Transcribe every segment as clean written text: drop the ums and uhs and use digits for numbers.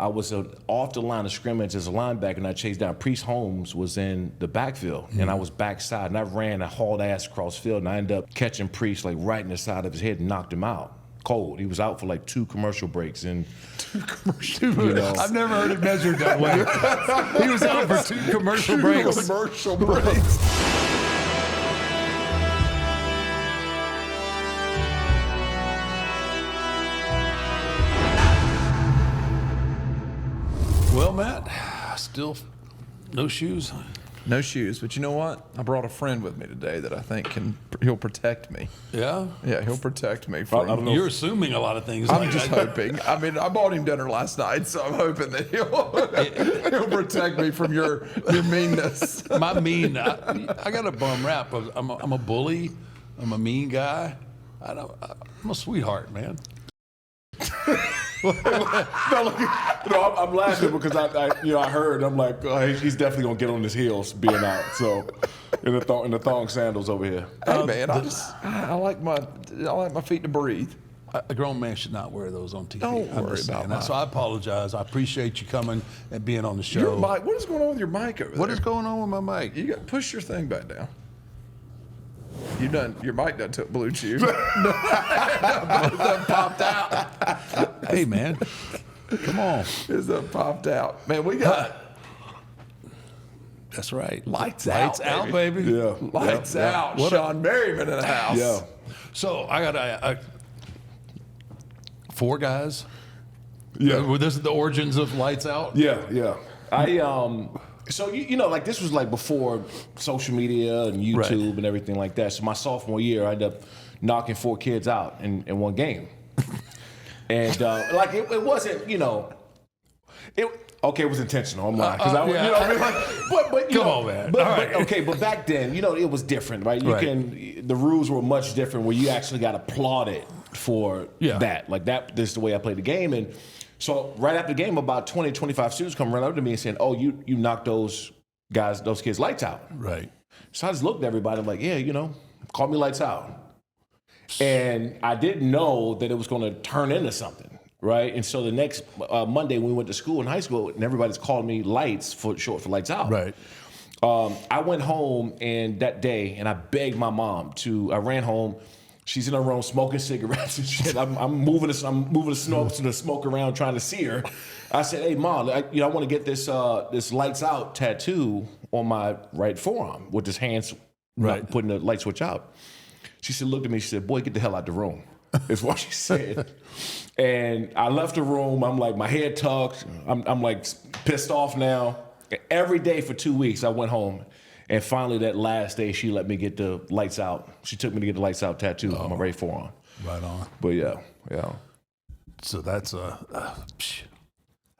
I was off the line of scrimmage as a linebacker, and I chased down Priest Holmes was in the backfield, and I was backside, and I ran, I hauled ass across the field, and I ended up catching Priest like right in the side of his head and knocked him out. Cold. He was out for like 2 commercial breaks. And 2 commercial breaks. I've never heard it measured that way. He was out for 2 commercial breaks. Commercial breaks. Well, Matt, still no shoes. No shoes, but you know what? I brought a friend with me today that I think he'll protect me. Yeah? Yeah, he'll protect me from. You're assuming a lot of things. I'm just hoping. I mean, I bought him dinner last night, so I'm hoping that he'll protect me from your meanness. My mean, I got a bum rap. I'm a bully. I'm a mean guy. I'm a sweetheart, man. I'm laughing because I heard. I'm like, oh, he's definitely gonna get on his heels being out. So in the thong sandals over here. Hey man, I like my feet to breathe. A grown man should not wear those on TV. Don't worry about that. So I apologize. I apprite you coming and being on the show. Your mic. What is going on with your mic over there? What is going on with my mic? You got push your thing back down. Your mic done took Bluechew. It popped out. Hey man, come on. It's popped out. Man, we got. That's right. Lights out, baby. Yeah. Lights out. Shawne Merriman in the house. Yeah. So I got 4 guys. Yeah. Well, this is the origins of Lights Out. Yeah. So you know, like this was like before social media and YouTube Right. and everything like that. So my sophomore year, I ended up knocking 4 kids out in one game, and like it wasn't, you know, it was intentional. I'm lying because yeah. you know, I mean, like, but you Come know, on, man. But, All right. but back then, you know, it was different, right? The rules were much different where you actually got applauded for that. Like this is the way I played the game. And so right after the game, about 20, 25 students come right up to me and saying, oh, you knocked those kids lights out. Right. So I just looked at everybody. I'm like, yeah, you know, call me lights out. And I didn't know that it was going to turn into something, right? And so the next Monday when we went to school in high school, and everybody's calling me Lights for short for lights out. Right. I went home and that day, and I begged my mom I ran home. She's in her room smoking cigarettes and shit. I'm moving the smoke around trying to see her. I said, "Hey, Mom, I want to get this lights out tattoo on my right forearm with his hands putting the light switch out." She said, looked at me. She said, "Boy, get the hell out the room." Is what she said. And I left the room. I'm like, my head tucked. I'm like pissed off now. Every day for 2 weeks, I went home. And finally, that last day, she let me get the lights out. She took me to get the lights out tattoo on my right forearm. Right on. But yeah. So that's I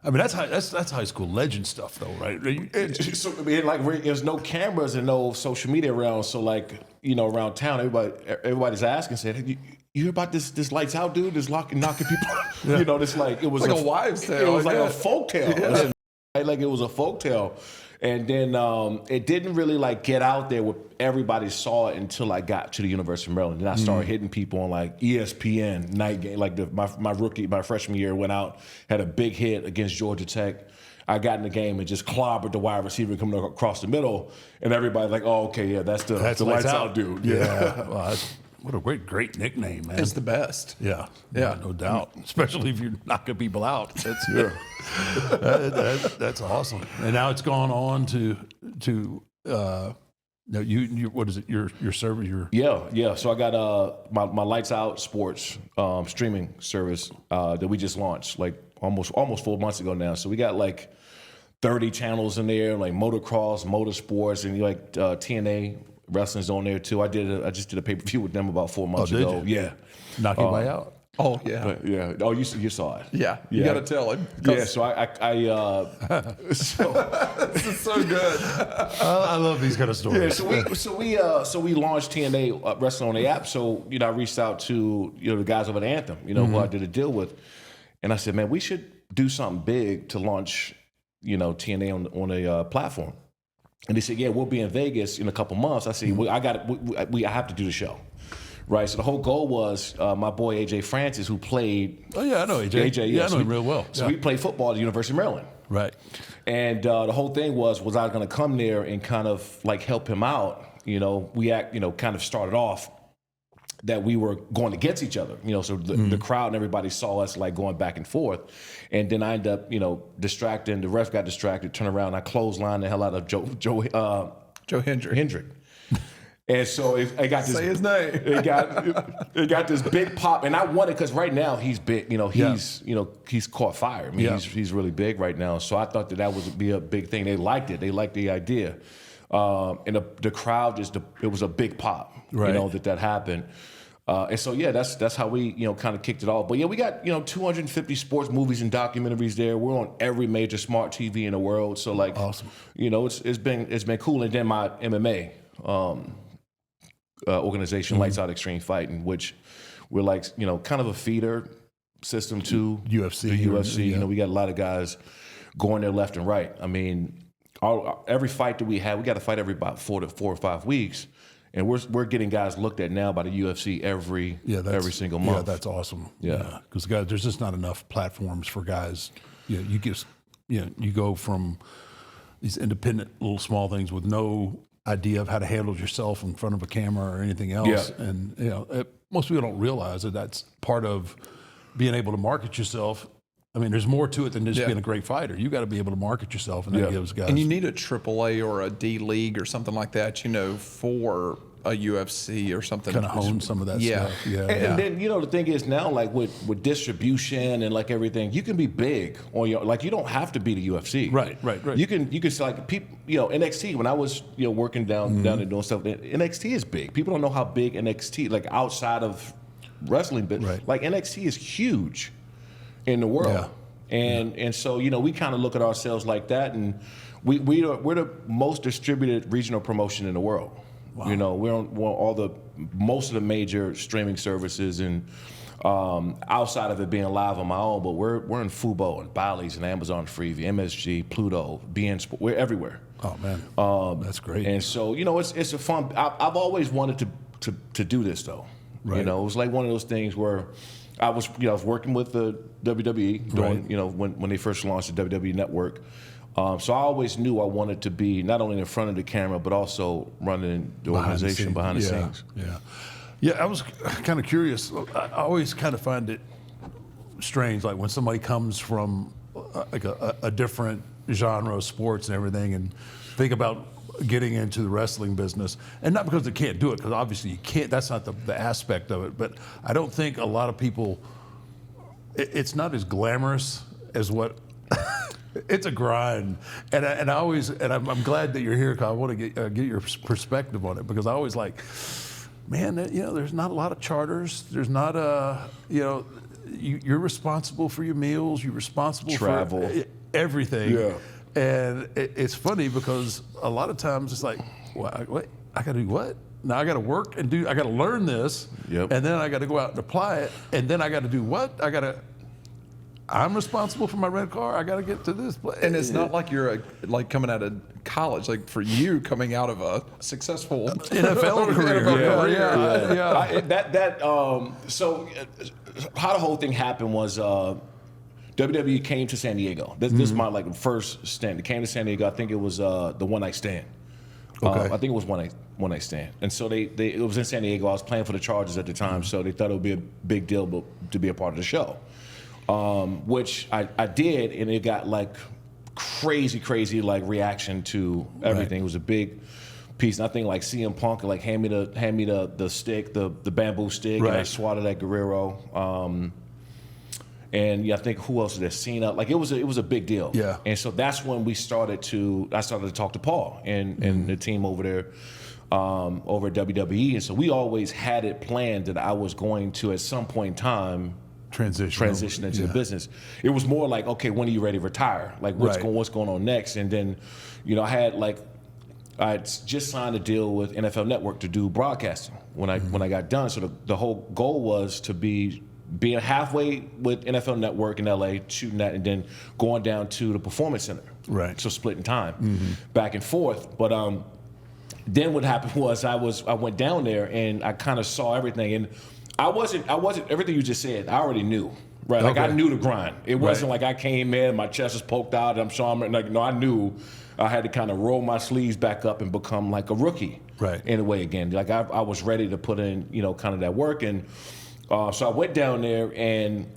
mean, that's high school legend stuff, though, right? There's no cameras and no social media around. So like, you know, around town, everybody's asking, said, "Hey, you hear about this lights out dude? This knocking people." You know, this like it was like a wives' tale. It was like a folk tale. Yeah. Like it was a folk tale. And then it didn't really like get out there where everybody saw it until I got to the University of Maryland. And I started hitting people on like ESPN night game. Like my freshman year went out, had a big hit against Georgia Tech. I got in the game and just clobbered the wide receiver coming across the middle. And everybody's like, "Oh, okay, yeah, that's the lights out dude." Yeah. Well, what a great nickname, man. It's the best. Yeah, Yeah. no doubt. Especially if you're knocking people out. That's that's awesome. And now it's gone on to you what is it? Your service. Yeah. So I got my Lights Out Sports streaming service that we just launched like almost 4 months ago now. So we got like 30 channels in there, like motocross, motorsports, and like TNA. Wrestling's on there too. I just did a pay-per-view with them about 4 months ago. You? Yeah. Knock anybody out. Oh yeah. Yeah. Oh, you saw it. Yeah. You got to tell him. Yeah. So I This is so good. I love these kind of stories. Yeah. So we launched TNA Wrestling on the app. So I reached out to the guys over at Anthem, who I did a deal with, and I said, man, we should do something big to launch TNA on a platform. And they said, yeah, we'll be in Vegas in a couple months. I said, well, I have to do the show, Right. So the whole goal was my boy AJ Francis, who played. Oh yeah, I know AJ. AJ, yeah, I know him real well. So he played football at the University of Maryland. Right. And the whole thing was I going to come there and kind of like help him out. You know, we kind of started off that we were going against each other. You know, so the crowd and everybody saw us like going back and forth. And then I ended up, distracting. The ref got distracted, turned around, I clotheslined the hell out of Joe Hendrick. And so I got this. Say his name. It got this big pop, and I won it because right now he's big. He's caught fire. I mean, he's really big right now. So I thought that would be a big thing. They liked it. They liked the idea, and the crowd it was a big pop. Right. That happened. And so that's how we kind of kicked it off. But we got 250 sports movies and documentaries there. We're on every major smart TV in the world. So like awesome. It's been cool. And then my MMA organization, Lights Out Extreme Fighting, which we're like kind of a feeder system to UFC. The UFC. We got a lot of guys going there left and right. I mean, every fight that we have, we got to fight every about 4 or 5 weeks. And we're getting guys looked at now by the UFC every single month. Yeah, that's awesome. Yeah, because guys, there's just not enough platforms for guys. You go from these independent little small things with no idea of how to handle yourself in front of a camera or anything else. Yeah. And most people don't realize that that's part of being able to market yourself. I mean, there's more to it than just being a great fighter. You got to be able to market yourself, and that gives guys. And you need a AAA or a D League or something like that, for a UFC or something. Kind of hone some of that stuff. Yeah. And then the thing is now, like with distribution and like everything, you can be big on your you don't have to be the UFC. Right. You can like people. NXT, when I was working down and doing stuff, NXT is big. People don't know how big NXT, like outside of wrestling, but like NXT is huge in the world. And so we kind of look at ourselves like that, and we're the most distributed regional promotion in the world. Wow. We're on most of the major streaming services, and outside of it being live on my own, but we're in Fubo and Bally's and Amazon Freevee, MSG, Pluto, BN Sport. We're everywhere. Oh man, that's great. And so it's a fun. I've always wanted to do this though. Right. It was like one of those things where I was working with the WWE during when they first launched the WWE Network. So I always knew I wanted to be not only in front of the camera, but also running the organization behind the scenes. Yeah. I was kind of curious. I always kind of find it strange, like when somebody comes from like a different genre of sports and everything, and think about getting into the wrestling business, and not because they can't do it, because obviously you can't. That's not the aspect of it. But I don't think a lot of people. It's not as glamorous as what. It's a grind, and I'm glad that you're here, because I want to get your perspective on it, because I always like, man, there's not a lot of charters. There's not you're responsible for your meals. You're responsible travel, for everything. Yeah. And it's funny because a lot of times it's like, what? I got to do what? Now I got to work and I got to learn this, and then I got to go out and apply it, and then I got to do what? I'm responsible for my red car. I got to get to this place. And it's not like you're like coming out of college. Like for you, coming out of a successful NFL career. So how the whole thing happened was WWE came to San Diego. This is my first stint. It came to San Diego. I think it was the One Night Stand. Okay. I think it was one night stand. And so it was in San Diego. I was playing for the Chargers at the time, so they thought it would be a big deal to be a part of the show. Which I did, and it got like crazy like reaction to everything. It was a big piece. And I think like CM Punk like hand me the stick, the bamboo stick, and I swatted at Guerrero. And I think who else is there? Cena. Like it was a big deal. Yeah. And so that's when I started to talk to Paul and the team over there. Over at WWE, and so we always had it planned that I was going to at some point in time transition into the business. It was more like, okay, when are you ready to retire? Like what's going on next? And then, I just signed a deal with NFL Network to do broadcasting when I got done. So the whole goal was to being halfway with NFL Network in LA, shooting that, and then going down to the Performance Center. Right. So splitting time back and forth. But then what happened was I went down there and I kind of saw everything, and I wasn't everything you just said. I already knew, right? Like I knew the grind. It wasn't like I came in, my chest was poked out, and I'm Shawne. Like no, I knew I had to kind of roll my sleeves back up and become like a rookie, in a way again. Like I was ready to put in, kind of that work, and so I went down there and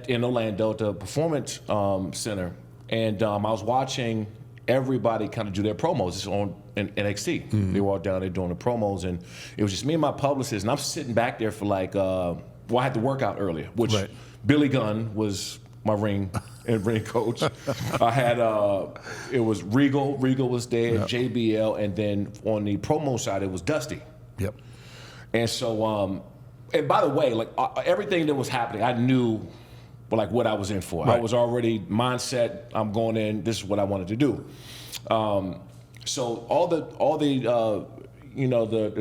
in Orlando, the Performance Center, and I was watching everybody kind of do their promos. It's on in NXT. Mm-hmm. They were all down there doing the promos, and it was just me and my publicist, and I'm sitting back there for like, I had to work out earlier, which Billy Gunn was my ring coach. I had, it was Regal was there, JBL, and then on the promo side, it was Dusty. Yep. And so, and by the way, like everything that was happening, I knew like what I was in for. I was already mindset. I'm going in. This is what I wanted to do. So all the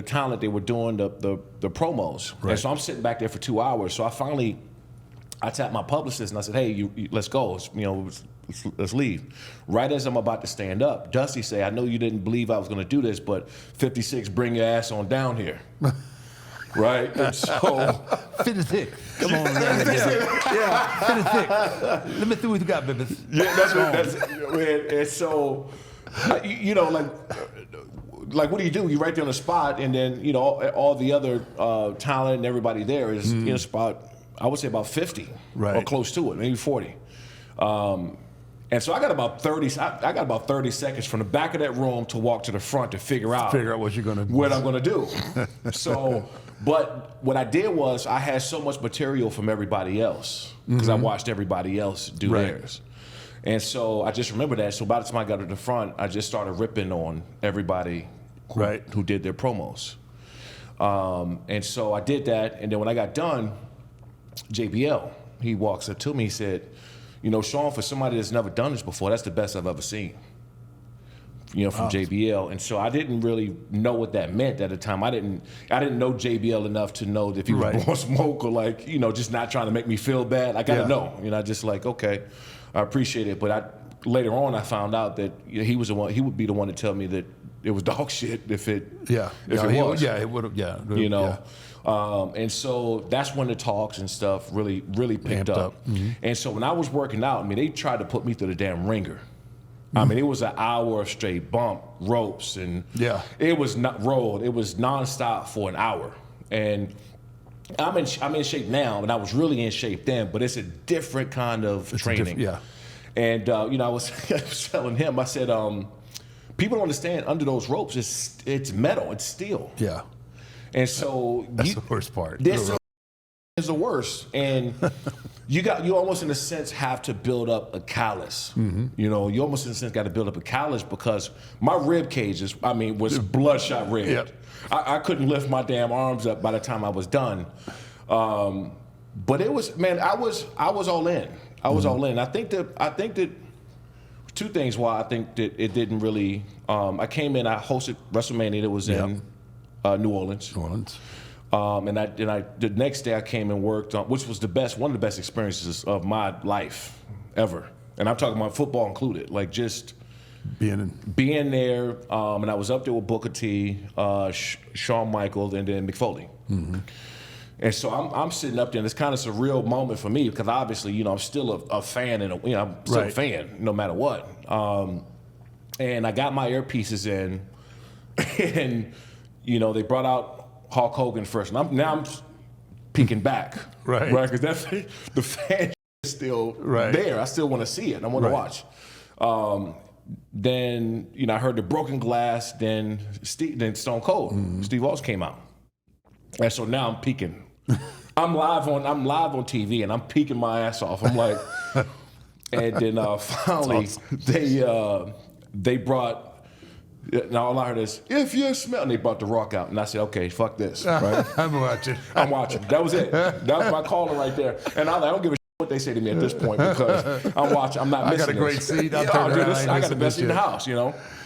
talent, they were doing the promos. Right. And so I'm sitting back there for 2 hours. So I tapped my publicist and I said, "Hey, you let's go. Let's leave." Right as I'm about to stand up, Dusty said, "I know you didn't believe I was going to do this, but 56, bring your ass on down here." Right? And so 56. Come on, man. 56. Let me see what you got, baby. Yeah, that's and so like what do? You right there on the spot, and then all the other talent and everybody there is in a spot. I would say about 50, or close to it, maybe 40. And so I got about 30. I got about 30 seconds from the back of that room to walk to the front to figure out what you're gonna what I'm gonna do. So, but what I did was I had so much material from everybody else because I watched everybody else do theirs. And so I just remember that. So by the time I got to the front, I just started ripping on everybody who did their promos. And so I did that. And then when I got done, JBL, he walks up to me, he said, "Shawne, for somebody that's never done this before, that's the best I've ever seen." From JBL. And so I didn't really know what that meant at the time. I didn't know JBL enough to know if he was blowing smoke or just not trying to make me feel bad. I gotta know. I just okay, I appreciate it. But later on I found out that he was the one. He would be the one to tell me that it was dog shit if it was. Yeah, it would have. And so that's when the talks and stuff really picked up. Mm-hmm. And so when I was working out, they tried to put me through the damn ringer. It was an hour of straight bump, ropes, and it was not rolled. It was nonstop for an hour. And I'm in shape now, and I was really in shape then, but it's a different kind of training. And I was telling him, I said, people don't understand under those ropes, it's metal, it's steel. Yeah. And so that's the worst part. This is the worst, and you almost in a sense have to build up a callus. Mm-hmm. You almost in a sense got to build up a callus because my rib cage was bloodshot red. Yep. I couldn't lift my damn arms up by the time I was done. But it was, man, I was all in. I was all in. I think that two things why I think that it didn't really. I came in. I hosted WrestleMania. That was in New Orleans. And the next day I came and worked on, which was one of the best experiences of my life ever. And I'm talking about football included, like just being there. And I was up there with Booker T, Shawn Michaels, and then McFoley. Mm-hmm. And so I'm sitting up there, and it's kind of a surreal moment for me because obviously, I'm still a fan, and I'm still a fan no matter what. And I got my earpieces in, and they brought out Hulk Hogan first, and I'm peeking back, right? Because that's the fan is still there. I still want to see it. I want to watch. Then I heard the broken glass. Then Stone Cold, Steve Austin came out, and so now I'm peeking. I'm live on TV, and I'm peeking my ass off. I'm like, and then finally they brought. Now all I heard is, "If you smell," and they brought The Rock out, and I said, "Okay, fuck this." Right? I'm watching. That was it. That was my caller right there. And I don't give a shit what they say to me at this point because I'm watching. I'm not missing. I got a great seat. I got the best seat in the house.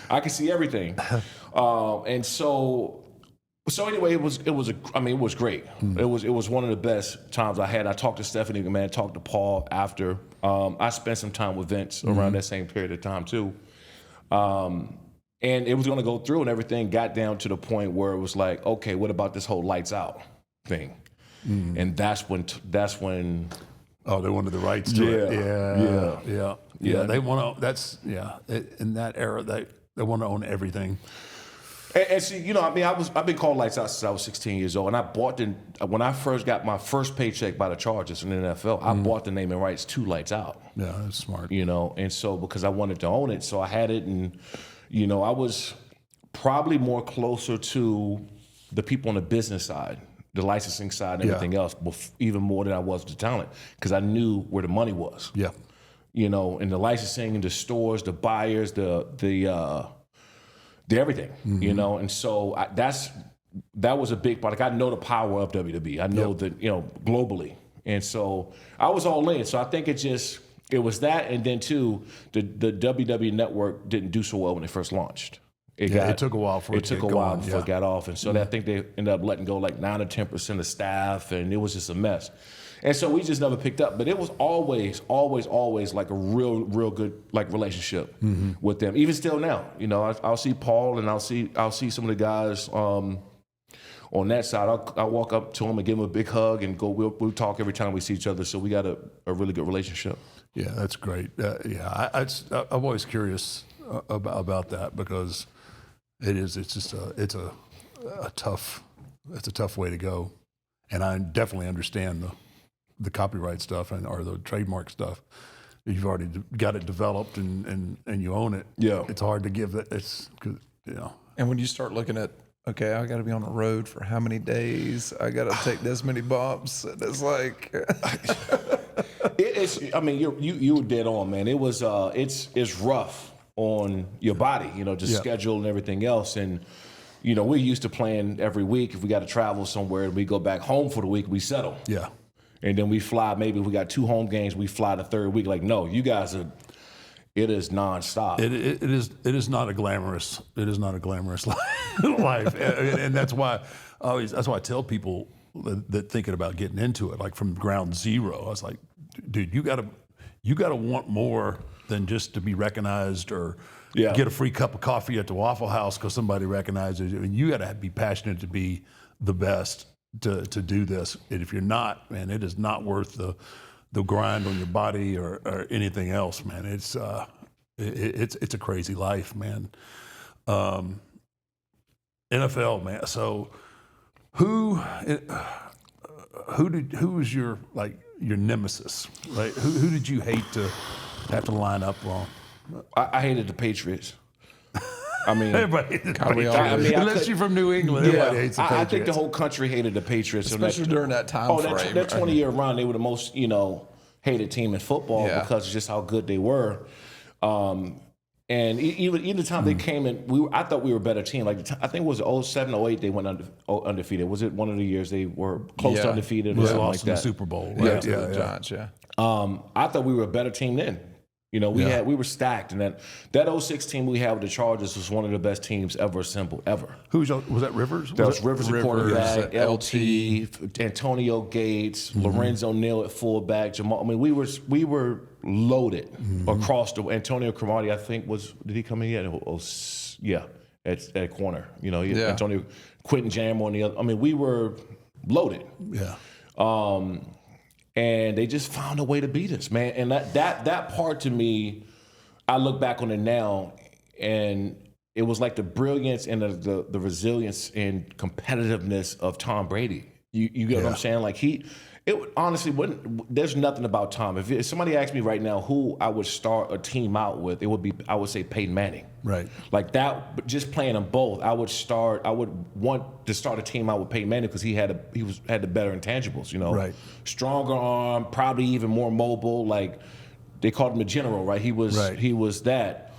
I can see everything. And so anyway, it was great. It was one of the best times I had. I talked to Stephanie McMahon, talked to Paul after. I spent some time with Vince around that same period of time too. And it was going to go through, and everything got down to the point where it was like, okay, what about this whole lights out thing? And that's when. Oh, they wanted the rights to it. Yeah. They want to. In that era, they want to own everything. And see, you know, I mean, I've been called lights out since I was 16 years old, and I bought when I first got my first paycheck by the Chargers in the NFL. I bought the naming rights to Lights Out. Yeah, that's smart. You know, and so because I wanted to own it, so I had it, and you know, I was probably more closer to the people on the business side, the licensing side, and everything else, even more than I was the talent, because I knew where the money was. Yeah. You know, in the licensing, in the stores, the buyers, the everything. You know, and so that was a big part. Like I know the power of WWE. I know that, you know, globally, and so I was all in. So I think it was that, and then too, the WWE Network didn't do so well when it first launched. It took a while for it to get going. before it got off, and so I think they ended up letting go like 9 or 10% of staff, and it was just a mess. And so we just never picked up. But it was always like a real good like relationship with them. Even still now, you know, I'll see Paul and I'll see some of the guys on that side. I'll walk up to him and give him a big hug and go. We'll talk every time we see each other. So we got a really good relationship. Yeah, that's great. I'm always curious about that because it's a tough way to go, and I definitely understand the copyright stuff or the trademark stuff. You've already got it developed and you own it. Yeah, it's hard to give that. It's you know. And when you start looking at, okay, I got to be on the road for how many days? I got to take this many bumps. And it's like, I mean, you were dead on, man. It was it's rough on your body, you know, just schedule and everything else. And you know, we're used to playing every week. If we got to travel somewhere, we go back home for the week. We settle. Yeah. And then we fly. Maybe if we got 2 home games, we fly the third week. Like, no, you guys are. It is nonstop. It is not a glamorous. It is not a glamorous life, and that's why I tell people that thinking about getting into it, like from ground zero. I was like, dude, you gotta want more than just to be recognized or get a free cup of coffee at the Waffle House because somebody recognizes you. I mean, you got to be passionate to be the best to do this. And if you're not, man, it is not worth the grind on your body or anything else, man. It's a crazy life, man. NFL, man. So who was your nemesis, right? Who did you hate to have to line up on? I hated the Patriots. I mean, everybody hated the Patriots. Unless you're from New England, everybody hates the Patriots. I think the whole country hated the Patriots, especially during that time frame. That 20-year run, they were the most hated team in football because of just how good they were. And even the time they came in, I thought we were a better team. Like I think it was 07, 08, they went undefeated. Was it one of the years they were close to undefeated or something like that? In the Super Bowl. Right? To the Giants, I thought we were a better team then. You know, we were stacked, and that 06 team we had with the Chargers was one of the best teams ever assembled, ever. Was that Rivers? That was Rivers at quarterback, LT, Antonio Gates, Lorenzo Neal at fullback, Jamal. I mean, we were loaded across the. Antonio Cromartie, I think, did he come in yet? At corner. You know, Antonio Quentin Jam on the other. I mean, we were loaded. Yeah. And they just found a way to beat us, man. And that part to me, I look back on it now, and it was like the brilliance and the resilience and competitiveness of Tom Brady. You get what I'm saying? Like honestly wouldn't. There's nothing about Tom. If somebody asked me right now who I would start a team out with, it would be, I would say Peyton Manning. Right. Like that. But just playing them both, I would want to start a team out with Peyton Manning because he had the better intangibles. You know. Right. Stronger arm, probably even more mobile. Like they called him a general, right? He was that.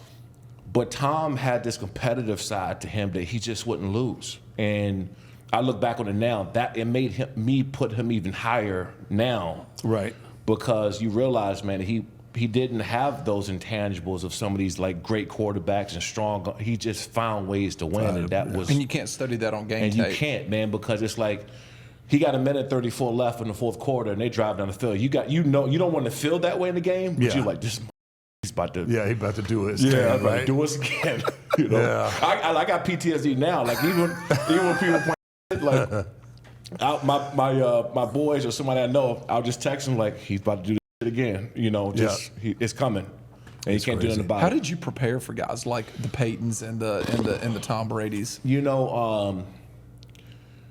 But Tom had this competitive side to him that he just wouldn't lose. And I look back on it now, that it made me put him even higher now. Right. Because you realize, man, he didn't have those intangibles of some of these like great quarterbacks and strong. He just found ways to win, and that was. And you can't study that on game tape. And you can't, man, because it's like he got 1:34 left in the fourth quarter, and they drive down the field. You don't want to feel that way in the game, but you're like, this is about to. Yeah, he about to do it. Yeah, right? do us again. You know, Yeah. I got PTSD now. Like even when people play, like my boys or somebody I know, I'll just text them like he's about to do this again. You know, it's coming, and you can't do nothing about it. How did you prepare for guys like the Peytons and the Tom Bradys? You know,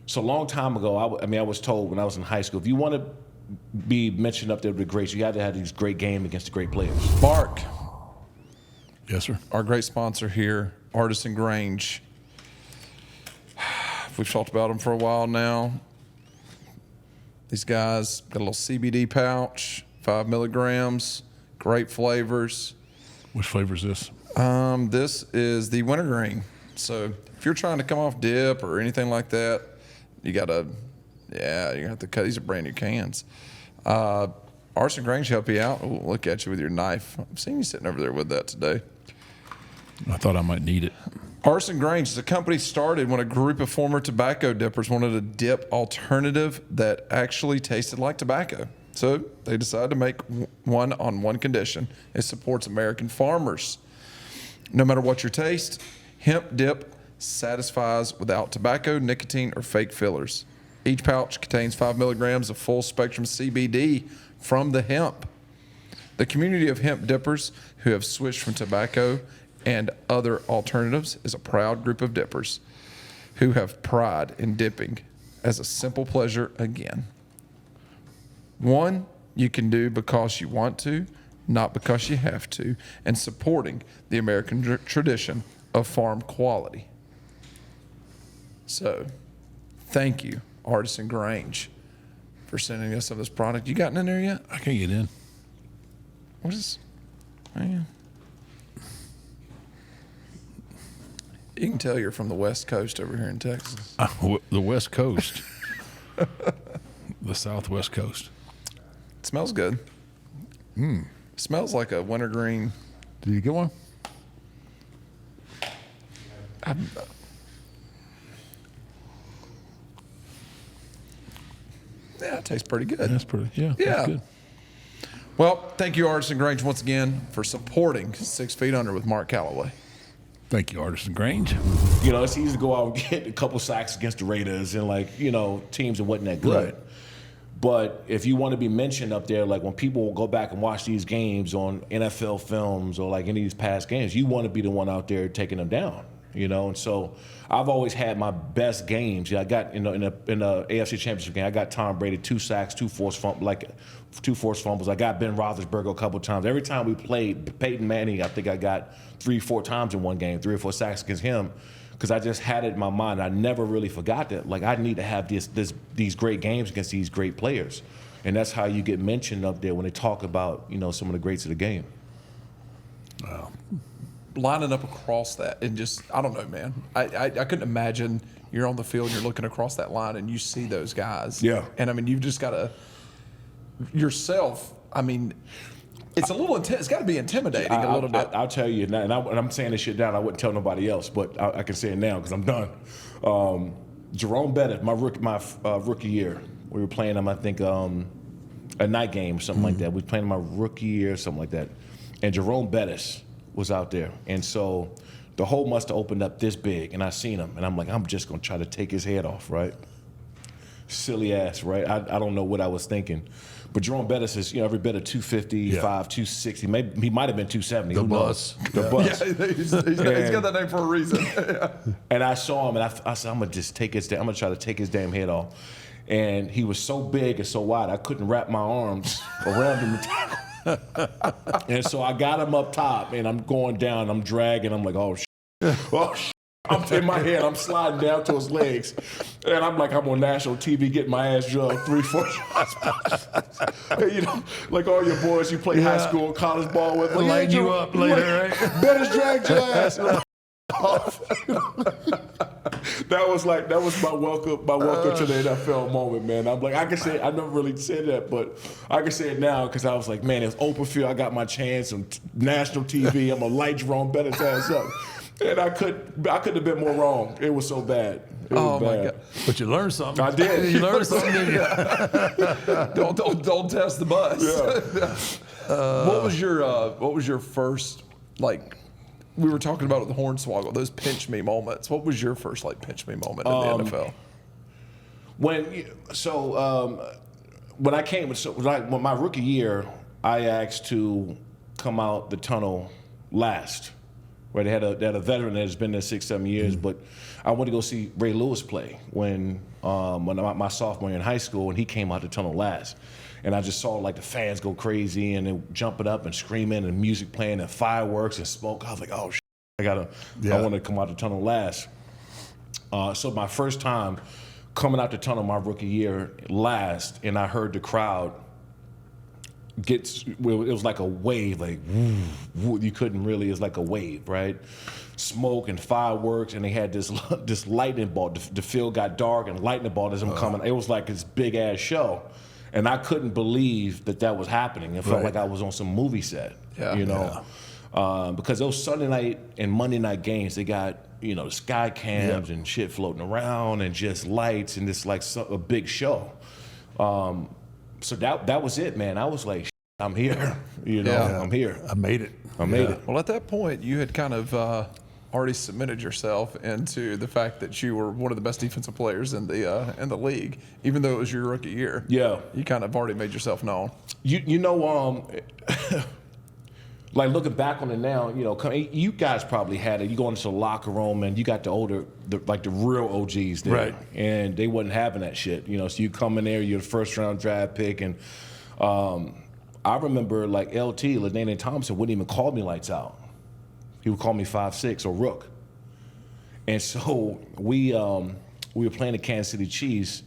so a long time ago, I was told when I was in high school, if you want to be mentioned up there with the greats, you have to have these great games against the great players. Mark, Yes, sir. our great sponsor here, Artisan Grange. We've talked about them for a while now. These guys got a little CBD pouch, 5 milligrams, great flavors. Which flavor is this? This is the wintergreen. So if you're trying to come off dip or anything like that, you gotta have to cut. These are brand new cans. Artisan Grange help you out. Ooh, look at you with your knife. I've seen you sitting over there with that today. I thought I might need it. Artisan Grange is a company started when a group of former tobacco dippers wanted a dip alternative that actually tasted like tobacco. So they decided to make one on one condition. It supports American farmers. No matter what your taste, hemp dip satisfies without tobacco, nicotine, or fake fillers. Each pouch contains 5 milligrams of full spectrum CBD from the hemp. The community of hemp dippers who have switched from tobacco and other alternatives is a proud group of dippers who have pride in dipping as a simple pleasure again. One you can do because you want to, not because you have to, and supporting the American tradition of farm quality. So, thank you, Artisan Grange, for sending us some of this product. You gotten in there yet? I can't get in. What is? Man. You can tell you're from the West Coast over here in Texas. The West Coast. The Southwest Coast. It smells good. Smells like a wintergreen. Did you get one? Yeah, it tastes pretty good. That's pretty. Yeah. Yeah. That's good. Well, thank you, Artisan Grange, once again for supporting 6 Feet Under with Mark Calloway. Thank you, Artisan Grange. You know, it's easy to go out and get a couple sacks against the Raiders and teams that wasn't that good. Right. But if you want to be mentioned up there, like when people will go back and watch these games on NFL films or like any of these past games, you want to be the one out there taking them down. And so I've always had my best games. Yeah, I got in the AFC Championship game, I got Tom Brady 2 sacks, 2 forced fumbles. I got Ben Roethlisberger a couple times. Every time we played Peyton Manning, I think I got 3-4 times in one game, 3 or 4 sacks against him, because I just had it in my mind. I never really forgot that. Like I need to have these great games against these great players, and that's how you get mentioned up there when they talk about some of the greats of the game. Wow. Lining up across that and just, I don't know, man. I couldn't imagine you're on the field and you're looking across that line and you see those guys. Yeah. And I mean, you've just got to, yourself, I mean, it's a little, it's got to be intimidating a little bit. I'll tell you, and I'm saying this shit down. I wouldn't tell nobody else, but I can say it now because I'm done. Jerome Bettis, my rookie year, we were playing him, I think, a night game or something like that. We were playing my rookie year or something like that. And Jerome Bettis was out there. And so the hole must have opened up this big, and I seen him. And I'm like, I'm just going to try to take his head off, right? Silly ass, right? I don't know what I was thinking. But Jerome Bettis is, every bit of 255, 260. Maybe he might have been 270. The bus. The bus. Yeah, he's got that name for a reason. And I saw him, and I said, I'm going to just take his, I'm going to try to take his damn head off. And he was so big and so wide, I couldn't wrap my arms around him to tackle. And so I got him up top, and I'm going down. I'm dragging. I'm like, oh, I'm in my head. I'm sliding down to his legs, and I'm like, I'm on national TV getting my ass drugged 3-4 shots. Like all your boys you play high school and college ball with. Like, Light you up later, right? Better drag your ass. That was my welcome to the NFL moment, man. I'm like, I can say, I never really said that, but I can say it now because I was like, man, it's open field. I got my chance on national TV. I'm gonna light Jerome Bettis' ass up, and I couldn't have been more wrong. It was so bad. It was bad. My God! But you learned something. I did. You learned something, didn't you? Don't test the bus. Yeah. What was your first, like, we were talking about it with the Hornswoggle, those pinch me moments. What was your first, like, pinch me moment in the NFL? When I came, when my rookie year, I asked to come out the tunnel last. Where they had a veteran that's been there 6-7 years, but I went to go see Ray Lewis play when my sophomore year in high school, and he came out the tunnel last. And I just saw like the fans go crazy and they jumping up and screaming and music playing and fireworks and smoke. I was like, oh, I want to come out the tunnel last. So my first time coming out the tunnel my rookie year last, and I heard the crowd it was like a wave, like woo, you couldn't really, it was like a wave, right? Smoke and fireworks, and they had this lightning ball. The field got dark and lightning ball isn't coming. It was like this big ass show. And I couldn't believe that was happening. It felt like I was on some movie set, because those Sunday night and Monday night games, they got, the sky cams and shit floating around and just lights and this like a big show. So that was it, man. I was like, I'm here, I'm here. I made it. I made it. Well, at that point, you had kind of already submitted yourself into the fact that you were one of the best defensive players in the league, even though it was your rookie year. Yeah, you kind of already made yourself known. Like looking back on it now, you guys probably had it. You go into the locker room and you got the real OGs there, right? And they wasn't having that shit, So you come in there, you're the first round draft pick, and I remember like LT, LaDainian Thompson, wouldn't even call me lights out. He would call me 5'6" or Rook. And so we were playing the Kansas City Chiefs,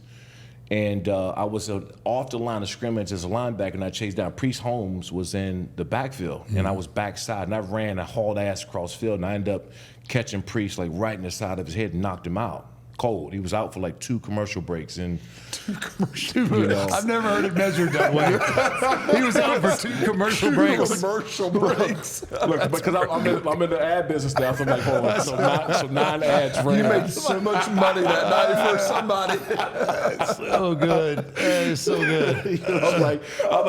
and I was off the line of scrimmage as a linebacker, and I chased down. Priest Holmes was in the backfield, and I was backside, and I ran, I hauled ass across the field, and I ended up catching Priest like right in the side of his head and knocked him out. Cold. He was out for like 2 commercial breaks. And I've never heard it measured that way. He was out for 2 commercial breaks. Look, because I'm in the ad business now, so I'm like, hold on. So 9 ads ran. You made so much money that night for somebody. So good. It's so good. I'm like,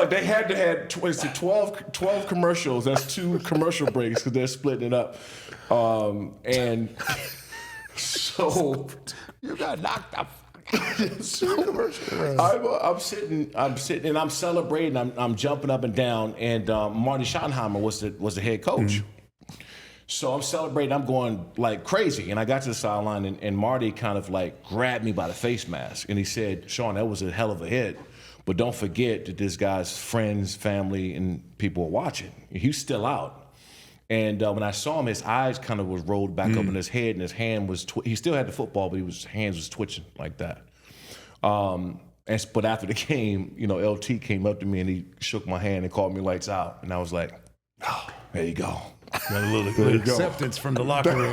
they had to have 12 commercials. That's 2 commercial breaks because they're splitting it up. And so you got knocked up. I'm sitting, and I'm celebrating. I'm jumping up and down, and Marty Schottenheimer was the head coach. So I'm celebrating. I'm going like crazy, and I got to the sideline, and Marty kind of like grabbed me by the face mask, and he said, "Shawne, that was a hell of a hit, but don't forget that this guy's friends, family, and people are watching. He's still out." And when I saw him, his eyes kind of was rolled back up in his head, and his hand was, he still had the football, but his hands was twitching like that. But after the game, LT came up to me and he shook my hand and called me lights out. And I was like, oh, there you go. Got a little acceptance from the locker room.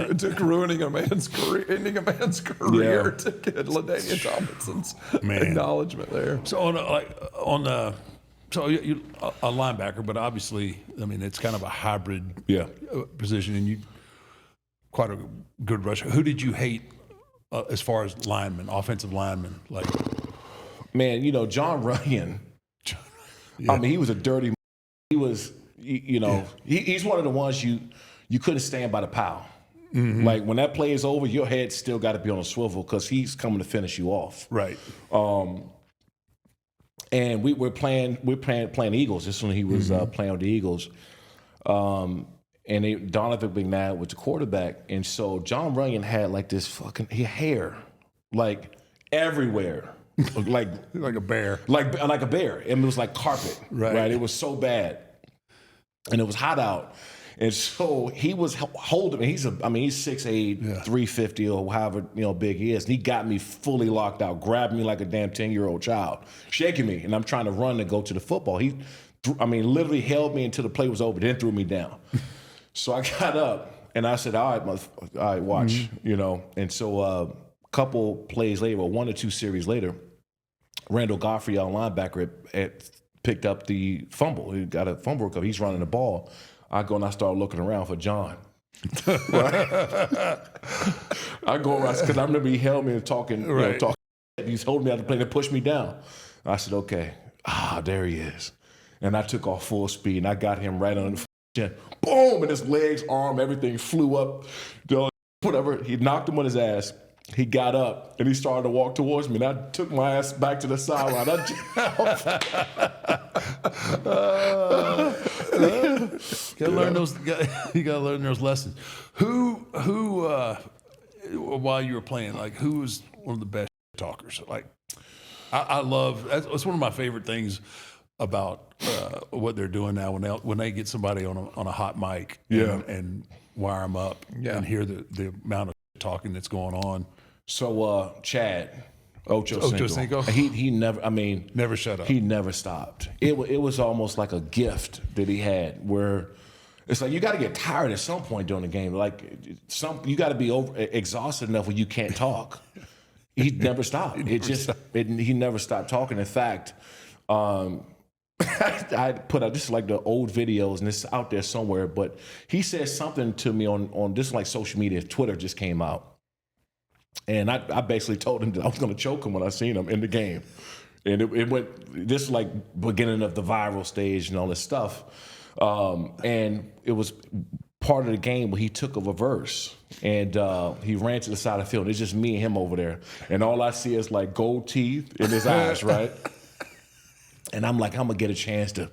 It took ruining a man's career, ending a man's career to get LaDainian Tomlinson's acknowledgement there. So So you a linebacker, but obviously, I mean, it's kind of a hybrid position, and you quite a good rusher. Who did you hate as far as linemen, offensive linemen? Like, man, John Runyon. I mean, he was a dirty. He was, he's one of the ones you couldn't stand by the pile. Mm-hmm. Like when that play is over, your head still got to be on a swivel because he's coming to finish you off. Right. And we're playing Eagles. This is when he was playing with the Eagles. And Donovan McNabb was the quarterback. And so John Runyon had like this fucking hair, like everywhere. like a bear. Like a bear. And it was like carpet. Right. It was so bad. And it was hot out. And so he was holding me. He's 6'8", 350 or however big he is. And he got me fully locked out, grabbed me like a damn 10-year-old child, shaking me. And I'm trying to run and go to the football. He literally held me until the play was over, then threw me down. So I got up and I said, all right, watch, And so a couple plays later, or 1 or 2 series later, Randall Godfrey, our linebacker, picked up the fumble. He got a fumble recovery. He's running the ball. I go and I start looking around for John. I go around because I remember he held me and talking. He's holding me out of the plane and pushed me down. I said, okay. there he is. And I took off full speed, and I got him right on the chin. Boom! And his legs, arm, everything flew up. Whatever. He knocked him on his ass. He got up, and he started to walk towards me, and I took my ass back to the sideline. You gotta learn those lessons. Who while you were playing, like, who was one of the best talkers? Like, I love, it's one of my favorite things about what they're doing now when they get somebody on a hot mic and wire them up and hear the amount of talking that's going on. So Chad Ochocinco, he never shut up. He never stopped. It was almost like a gift that he had, where it's like you got to get tired at some point during the game. Like you got to be exhausted enough where you can't talk. He never stopped. He never stopped talking. In fact, I put out, this is like the old videos, and it's out there somewhere, but he said something to me on this, like, social media. Twitter just came out. And I basically told him that I was going to choke him when I seen him in the game. And it went, this like beginning of the viral stage and all this stuff. And it was part of the game where he took a reverse and he ran to the side of the field. It's just me and him over there. And all I see is like gold teeth in his eyes, right? And I'm like, I'm going to get a chance to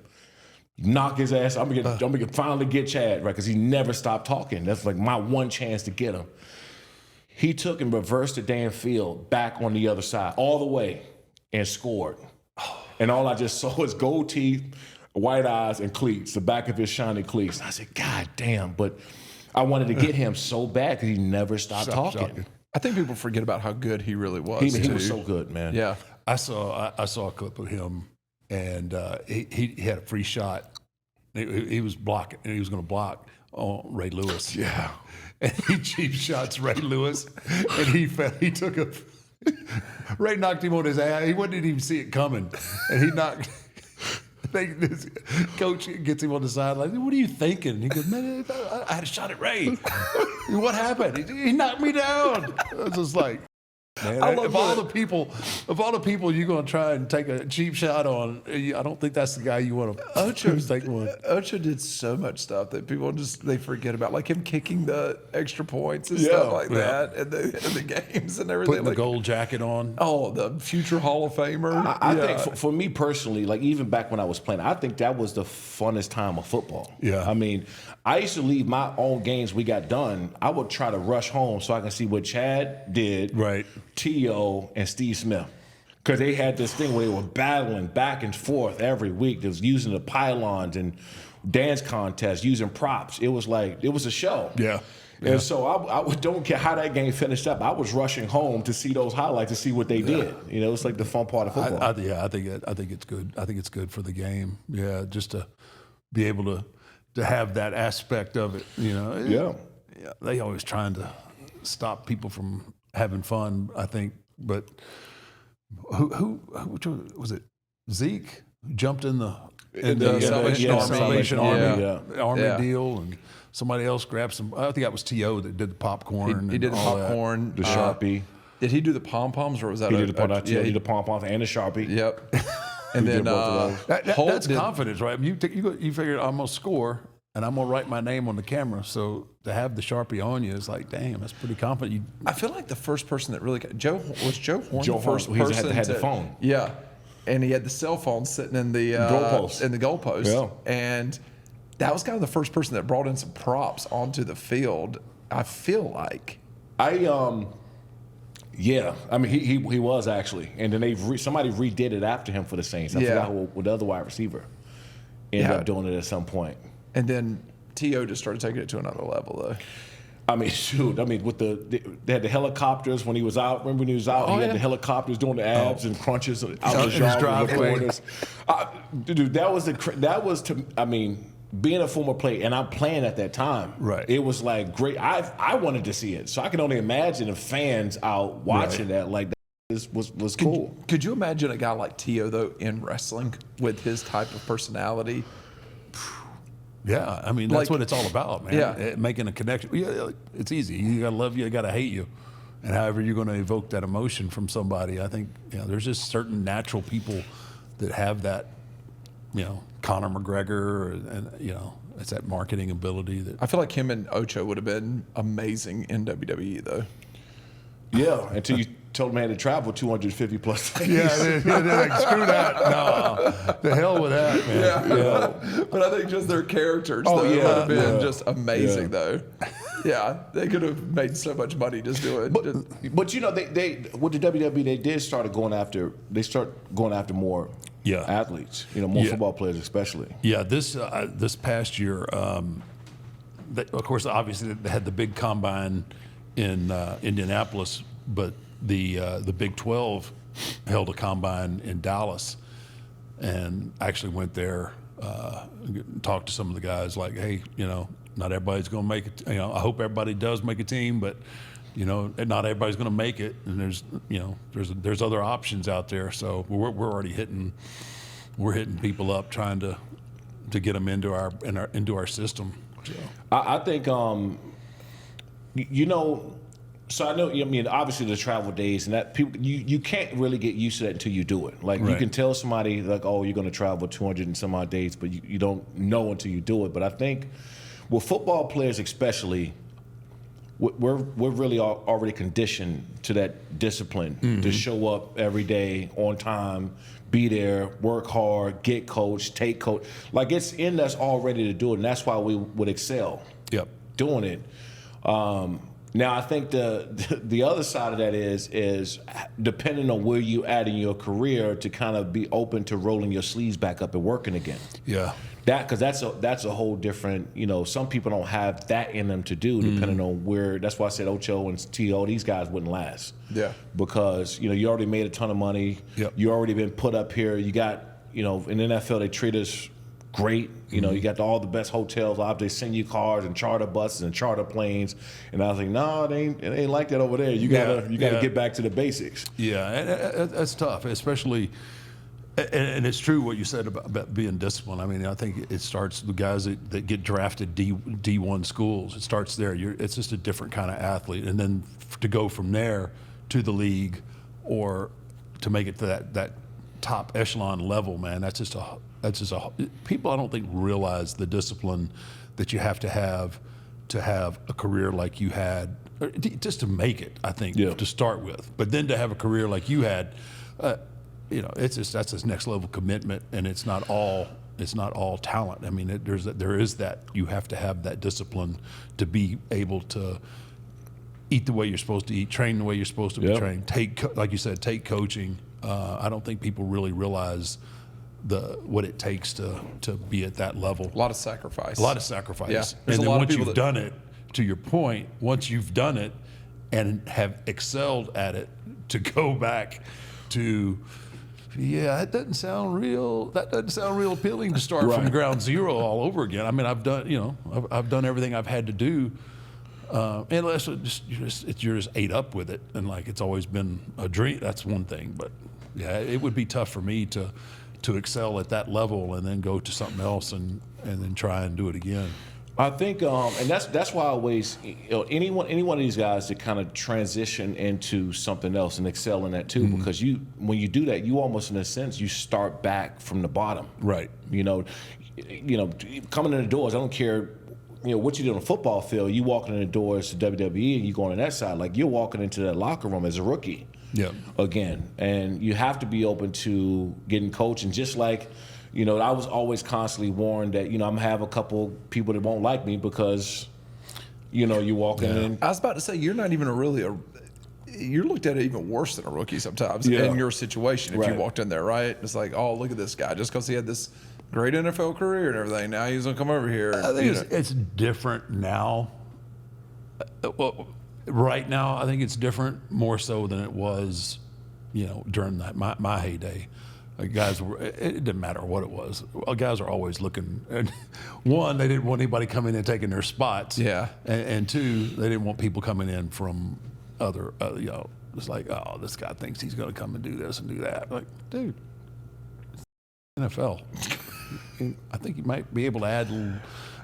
knock his ass. I'm going to finally get Chad, right? Because he never stopped talking. That's like my one chance to get him. He took and reversed the damn field back on the other side, all the way, and scored. And all I just saw was gold teeth, white eyes, and cleats, the back of his shiny cleats. And I said, God damn. But I wanted to get him so bad because he never stopped talking. I think people forget about how good he really was. He was so good, man. Yeah. I saw a clip of him, and he had a free shot. He was blocking, and he was going to block on Ray Lewis. Yeah. And he cheap shots Ray Lewis, and he took a. Ray knocked him on his ass. He didn't even see it coming, and he knocked. This coach gets him on the sideline. What are you thinking? He goes, man, I had a shot at Ray. What happened? He knocked me down. I was just like, man, of all the people you're going to try and take a cheap shot on, I don't think that's the guy you want to take one. Ocho did so much stuff that people they forget about, like him kicking the extra points and stuff like that, and the games and everything. Putting the gold jacket on. Oh, the future Hall of Famer. I think for me personally, like even back when I was playing, I think that was the funnest time of football. Yeah. I mean, I used to leave my own games we got done. I would try to rush home so I can see what Chad did. Right. T.O. and Steve Smith, because they had this thing where they were battling back and forth every week. They was using the pylons and dance contests, using props. It was a show. Yeah. And so I don't care how that game finished up. I was rushing home to see those highlights, to see what they did. You know, it's like the fun part of football. I think it's good. I think it's good for the game. Yeah, just to be able to have that aspect of it. You know. Yeah. They always trying to stop people from having fun, I think. But which one was it? Zeke who jumped in the Salvation Army deal, and somebody else grabbed some. I think that was T.O. that did the popcorn. He did the popcorn, the Sharpie. Did he do the pom poms, or was that he did the pom poms and the Sharpie? Yep. And then that's confidence, right? You figure I'm gonna score, and I'm gonna write my name on the camera. So to have the Sharpie on you is like, damn, that's pretty confident. I feel like the first person that really got Joe Horn the first person had the phone. Yeah, and he had the cell phone sitting in the goalpost. Yeah. And that was kind of the first person that brought in some props onto the field. I feel like yeah, I mean he was actually, and then somebody redid it after him for the Saints. I forgot what the other wide receiver ended up doing it at some point. And then T.O. just started taking it to another level, though. I mean, shoot. I mean, they had the helicopters when he was out. Remember when he was out? He had the helicopters doing the abs and crunches out the driveway. Dude, that was I mean, being a former player, and I'm playing at that time. Right. It was like great. I wanted to see it, so I can only imagine if fans out watching that like that was cool. Could you imagine a guy like T.O. though in wrestling with his type of personality? Yeah, I mean, that's what it's all about, man. Yeah. Making a connection. Yeah, it's easy. You got to love you, you got to hate you. And however you're going to evoke that emotion from somebody, I think there's just certain natural people that have that, Conor McGregor, and it's that marketing ability that. I feel like him and Ocho would have been amazing in WWE though. Yeah, until you told him I had to travel 250 plus days. Yeah, they're like, screw that. No, the hell with that, man. Yeah. But I think just their characters Oh, though, yeah, would have been yeah. just amazing Yeah. though. Yeah, they could have made so much money just doing. But they with the WWE they did start going after more athletes, more football players especially. Yeah, this past year, of course, obviously they had the big combine in Indianapolis, but the Big 12 held a combine in Dallas, and actually went there, talked to some of the guys like, hey, not everybody's going to make it. I hope everybody does make a team, but not everybody's going to make it, and there's other options out there. So we're already hitting people up trying to get them into our system. So. I think so I know, obviously the travel days and that people, you can't really get used to that until you do it. Like you can tell somebody like, oh, you're going to travel 200 and some odd days, but you don't know until you do it. But I think with football players especially, we're really already conditioned to that discipline to show up every day on time, be there, work hard, get coached, take coach. Like it's in us already to do it, and that's why we would excel doing it. Now I think the other side of that is depending on where you at in your career to kind of be open to rolling your sleeves back up and working again. Yeah. Because that's a whole different, some people don't have that in them to do depending on where. That's why I said Ocho and T.O., these guys wouldn't last. Yeah. Because, you already made a ton of money. Yep. You already been put up here. You got, in the NFL, they treat us great. You got all the best hotels. They send you cars and charter buses and charter planes. And I was like, no, it ain't like that over there. You gotta get back to the basics. Yeah, and that's tough, especially. And it's true what you said about being disciplined. I mean, I think it starts the guys that get drafted D1 schools. It starts there. It's just a different kind of athlete, and then to go from there to the league, or to make it to that top echelon level, man. That's just a people I don't think realize the discipline that you have to have a career like you had, just to make it. I think to start with, but then to have a career like you had. That's this next level commitment, and it's not all talent. I mean, there is that you have to have that discipline to be able to eat the way you're supposed to eat, train the way you're supposed to be trained. Like you said, take coaching. I don't think people really realize what it takes to be at that level. A lot of sacrifice. Yeah. There's and a lot then of once people you've done it, to your point, once you've done it and have excelled at it, to go back to. Yeah, that doesn't sound real. That doesn't sound real appealing to start from ground zero all over again. I mean, I've done everything I've had to do, unless you're just ate up with it, and like it's always been a dream. That's one thing, but yeah, it would be tough for me to excel at that level and then go to something else and then try and do it again. I think, and that's why I always, any one of these guys that kind of transition into something else and excel in that too, because when you do that, you almost in a sense you start back from the bottom. Right. Coming in the doors, I don't care, what you do on the football field. You walking in the doors to WWE and you going on that side, like you're walking into that locker room as a rookie. Yeah. Again, and you have to be open to getting coached, and just like. I was always constantly warned that, I'm going to have a couple people that won't like me because, you're walking in. I was about to say, you're not even you're looked at it even worse than a rookie sometimes in your situation if you walked in there, right? It's like, oh, look at this guy. Just because he had this great NFL career and everything, now he's going to come over here. I think it's different now. Well, right now, I think it's different more so than it was, during my heyday. Guys, it didn't matter what it was. Guys are always looking. And one, they didn't want anybody coming in and taking their spots. Yeah. And two, they didn't want people coming in from other, it's like, oh, this guy thinks he's going to come and do this and do that. Like, dude, it's NFL. I think you might be able to add a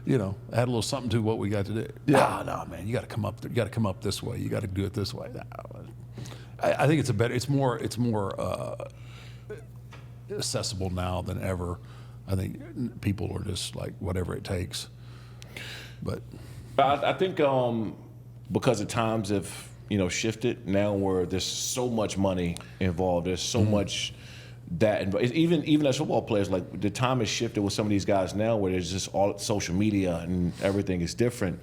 little something to what we got to do. Yeah. No, man, you got to come up. You got to come up this way. You got to do it this way. I think it's more. accessible now than ever. I think people are just like whatever it takes. But I think because the times have shifted now, where there's so much money involved, there's so much that, and even as football players, like the time has shifted with some of these guys now, where there's just all social media and everything is different.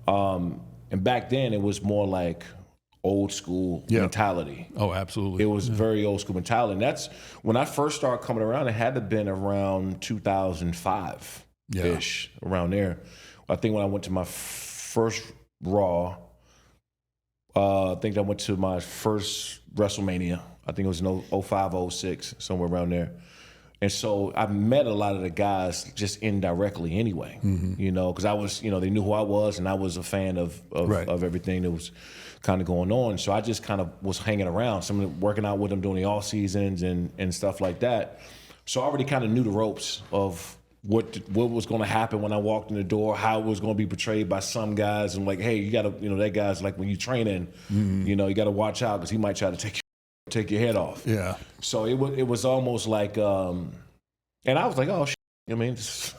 And back then, it was more like old school mentality. Oh, absolutely. It was very old school mentality. And that's when I first started coming around. It had to have been around 2005-ish, around there. I think when I went to my first Raw, I think I went to my first WrestleMania. I think it was in 05, 06, somewhere around there. And so I met a lot of the guys just indirectly anyway, because I was, they knew who I was, and I was a fan of everything that was kind of going on. So I just kind of was hanging around, some of them, working out with them during the off seasons and stuff like that. So I already kind of knew the ropes of what was going to happen when I walked in the door, how it was going to be portrayed by some guys, and like, hey, you got to, that guy's like when you training, you got to watch out because he might try to take your head off. Yeah. So it was almost like, and I was like, oh, I mean, it's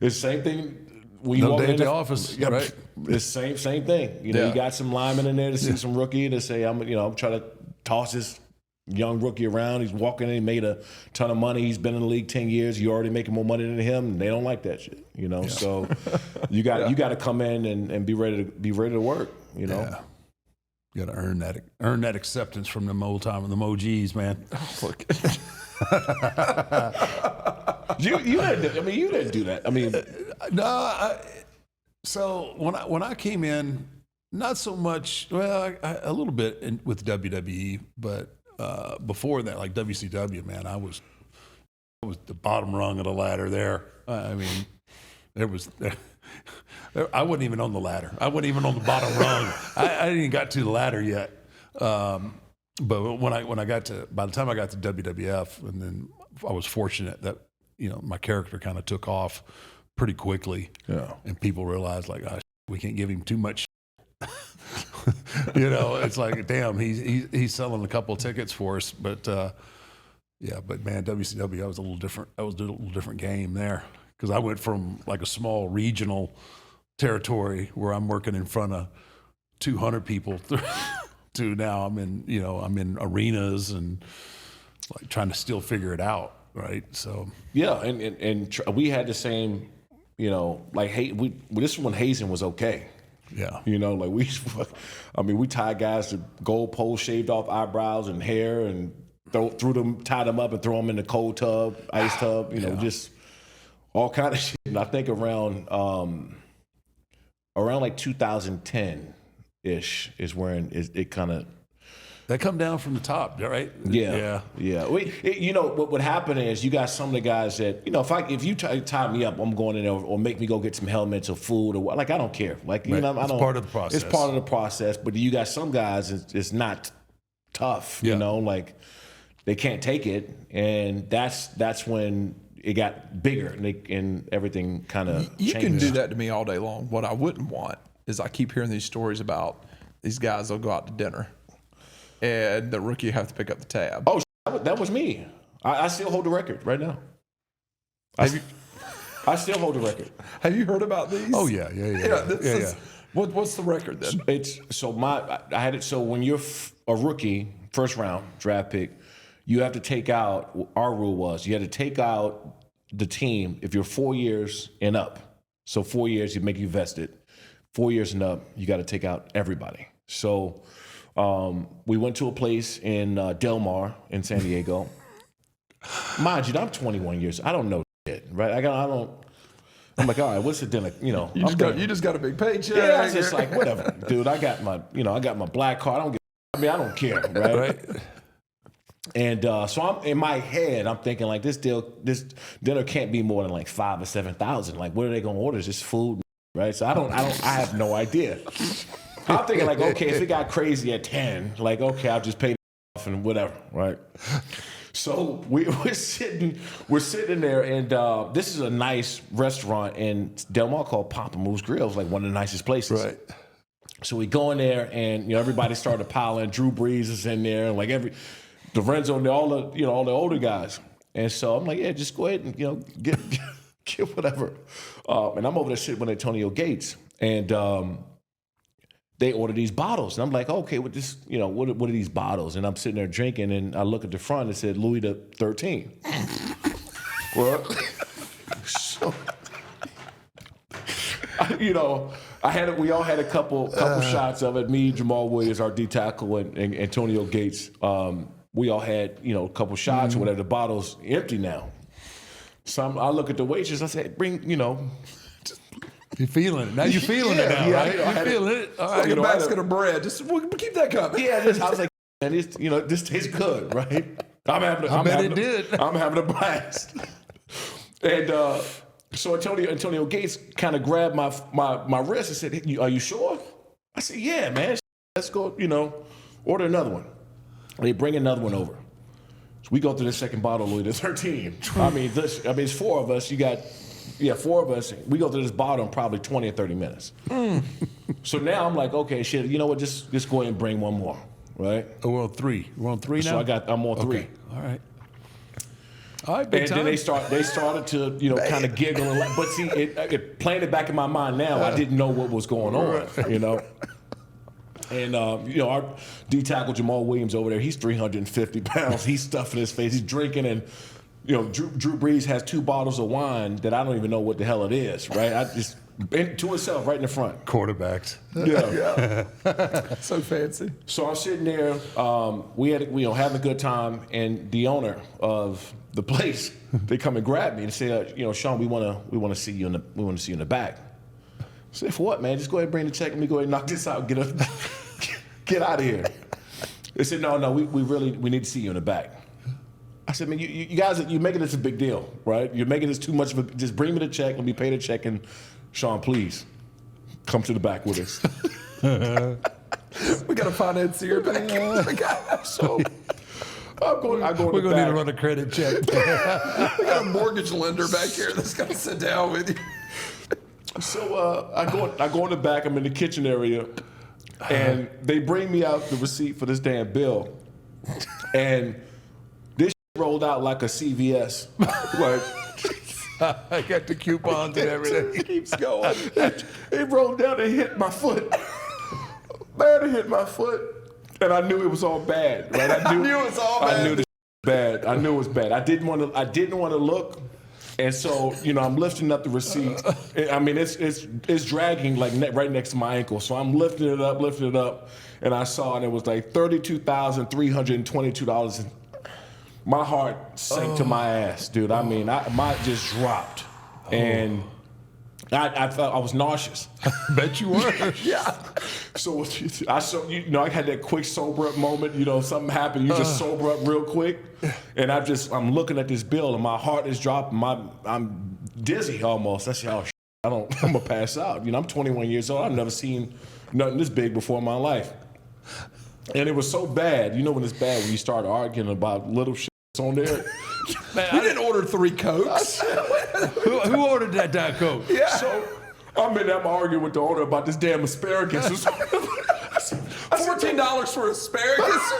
the same thing. When you walk in the office, right? It's same thing. You got some linemen in there to see some rookie to say, I'm trying to toss this young rookie around. He's walking in, he made a ton of money. He's been in the league 10 years. You're already making more money than him. And they don't like that shit, So you got to come in and be ready to work, Yeah. You got to earn that acceptance from them old time and them OGs, man. Look. you didn't do that. I mean, no. So when I came in, not so much. Well, a little bit with WWE, but before that, like WCW, man, I was the bottom rung of the ladder there. I mean, I wasn't even on the ladder. I wasn't even on the bottom rung. I didn't even got to the ladder yet. But when I got to, by the time I got to WWF, and then I was fortunate that my character kind of took off pretty quickly. Yeah. And people realized like, we can't give him too much. It's like, damn, he's selling a couple of tickets for us, but but man, WCW, I was a little different. I was a little different game there because I went from like a small regional territory where I'm working in front of 200 people to now I'm in arenas and like trying to still figure it out, right? So yeah, and we had the same, like this is when hazing was okay. Yeah. Like we tied guys to gold poles, shaved off eyebrows and hair, and tied them up and throw them in the cold tub, ice tub, just all kind of shit. And I think around like 2010-ish is when it kind of. They come down from the top, right? Yeah. What would happen is you got some of the guys that if you tie me up, I'm going in there or make me go get some helmets or food or like I don't care. Like right. I don't. It's part of the process. It's part of the process. But you got some guys it's not tough. Yeah. Like they can't take it, and that's when it got bigger and everything kind of. You can do that to me all day long. What I wouldn't want is I keep hearing these stories about these guys. They'll go out to dinner. And the rookie have to pick up the tab. Oh, that was me. I still hold the record right now. I still hold the record. Have you heard about these? Oh yeah. What's the record then? I had it. So when you're a rookie, first round draft pick, you have to take out. Our rule was you had to take out the team if you're 4 years and up. So 4 years, you make you vested. 4 years and up, you got to take out everybody. So. We went to a place in Del Mar in San Diego. Mind you, I'm 21 years. I don't know shit, right? I don't. I'm like, all right, what's the dinner? You just got a big paycheck. Yeah, it's just like whatever, dude. I got my black card. I don't care, right? And so I'm in my head. I'm thinking like this dinner can't be more than like $5,000 or $7,000. Like, what are they gonna order? Is this food, right? So I have no idea. I'm thinking like, okay, if it got crazy at 10, like, okay, I'll just pay off and whatever, right? So we're sitting there, and this is a nice restaurant in Del Mar called Papa Moose Grill. It's like one of the nicest places. Right. So we go in there, and everybody started piling. Drew Brees is in there, and like Lorenzo and all the older guys. And so I'm like, yeah, just go ahead and, get get whatever. And I'm over there sitting with Antonio Gates, and they order these bottles. And I'm like, okay, what are these bottles? And I'm sitting there drinking, and I look at the front, and it said Louis the 13th. Well, so, we all had a couple shots of it. Me, Jamal Williams, our D tackle, and Antonio Gates. We all had, a couple shots or whatever. The bottle's empty now. So I look at the waitress. I said, bring, You're feeling it. Now you're feeling it now, right? You're feeling it. All right. Like a basket of bread. Just keep that coming. Yeah, I was like, man, this tastes good, right? I'm having a blast. And so Antonio Gates kind of grabbed my wrist and said, hey, are you sure? I said, yeah, man. Let's go, order another one. They bring another one over. So we go through the second bottle of Louis the 13. It's four of us. Four of us. We go through this bottle in probably 20 or 30 minutes. So now I'm like, okay, shit, you know what? Just go ahead and bring one more, right? Oh, we're on three. We're on three now? So I'm on three. Okay. All right. All right, big and time. then they started to, kind of giggle and laugh. But see, it playing it back in my mind now, I didn't know what was going on, And, our D tackle, Jamal Williams over there, he's 350 pounds. He's stuffing his face. He's drinking. And, Drew Brees has 2 bottles of wine that I don't even know what the hell it is, right? I just, to himself right in the front. Quarterbacks. Yeah. So fancy. So I'm sitting there. We having a good time. And the owner of the place, they come and grab me and say, Shawne, we want to see you in the back. I said, for what, man? Just go ahead and bring the check. Let me go ahead and knock this out. Get out of here. They said, no, we need to see you in the back. I said, man, you guys, you're making this a big deal, right? You're making this too much of a, just bring me the check, let me pay the check, and Shawne, please, come to the back with us. We got a financier back here. So we're going to need to run a credit check. We got a mortgage lender back here that's going to sit down with you. So I go in the back, I'm in the kitchen area, and they bring me out the receipt for this damn bill. And this rolled out like a CVS. Like, I got the coupons and everything. It keeps going. It rolled down and hit my foot. Man, it hit my foot. And I knew it was all bad. Right? I knew it was all bad. I knew this bad. I knew it was bad. I didn't want to look. And so, I'm lifting up the receipt. I mean, it's dragging like right next to my ankle. So I'm lifting it up, and I saw, and it was like $32,322. And my heart sank to my ass, dude. I mean, my just dropped, and I felt I was nauseous. Bet you were. Yeah. So I had that quick sober up moment. Something happened. You just sober up real quick, and I'm looking at this bill, and my heart is dropping. I'm dizzy almost. I said, I'm gonna pass out. I'm 21 years old. I've never seen nothing this big before in my life, and it was so bad. When it's bad when you start arguing about little shit on there. Man, I didn't order 3 Cokes. Who ordered that Diet Coke? Yeah. So I'm arguing with the owner about this damn asparagus. $14 for asparagus?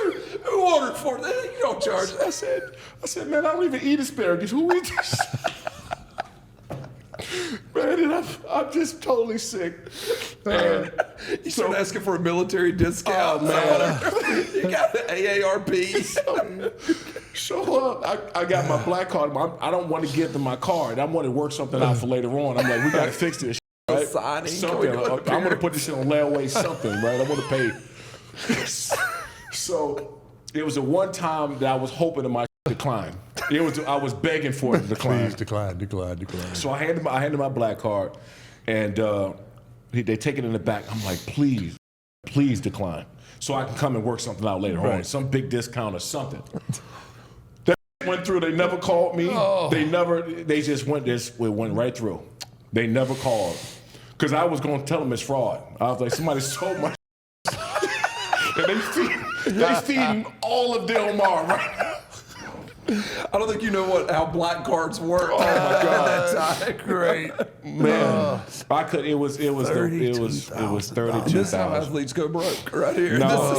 Who ordered for that? You don't charge it. I said, man, I don't even eat asparagus. Who eats this? Man, and I'm just totally sick. And you start asking for a military discount. Oh, man. You got the AARP. So I got my black card. I don't want to give them my card. I want to work something out for later on. I'm like, we got to fix this. Right? Signing. Something. I'm going to put this shit on layaway. Something, right? I want to pay. So it was the one time that I was hoping that my decline. I was begging for it to decline. Please decline. So I handed my black card, and they take it in the back. I'm like, please decline, so I can come and work something out later on, some big discount or something. That went through. They never called me. Oh. They just went right through. They never called, because I was going to tell them it's fraud. I was like, somebody sold my and they feeding all of Del Mar right now. I don't think you know how black cards work. Oh my God! At that time. Great, man. I could. It was 32,000. This is how athletes go broke, right here. No,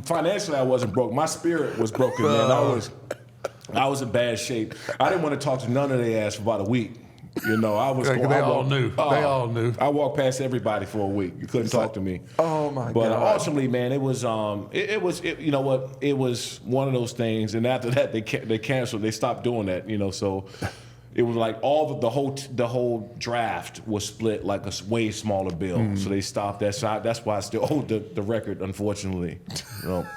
financially I wasn't broke. My spirit was broken, man. I was in bad shape. I didn't want to talk to none of their ass for about a week. You know, I was. They all knew. They all knew. I walked past everybody for a week. You couldn't talk to me. Oh my But God. ultimately, man, it was you know what? It was one of those things. And after that, they canceled. They stopped doing that. You know, so it was like the whole draft was split like a way smaller bill. So they stopped that. So that's why I still hold the record. Unfortunately, you know.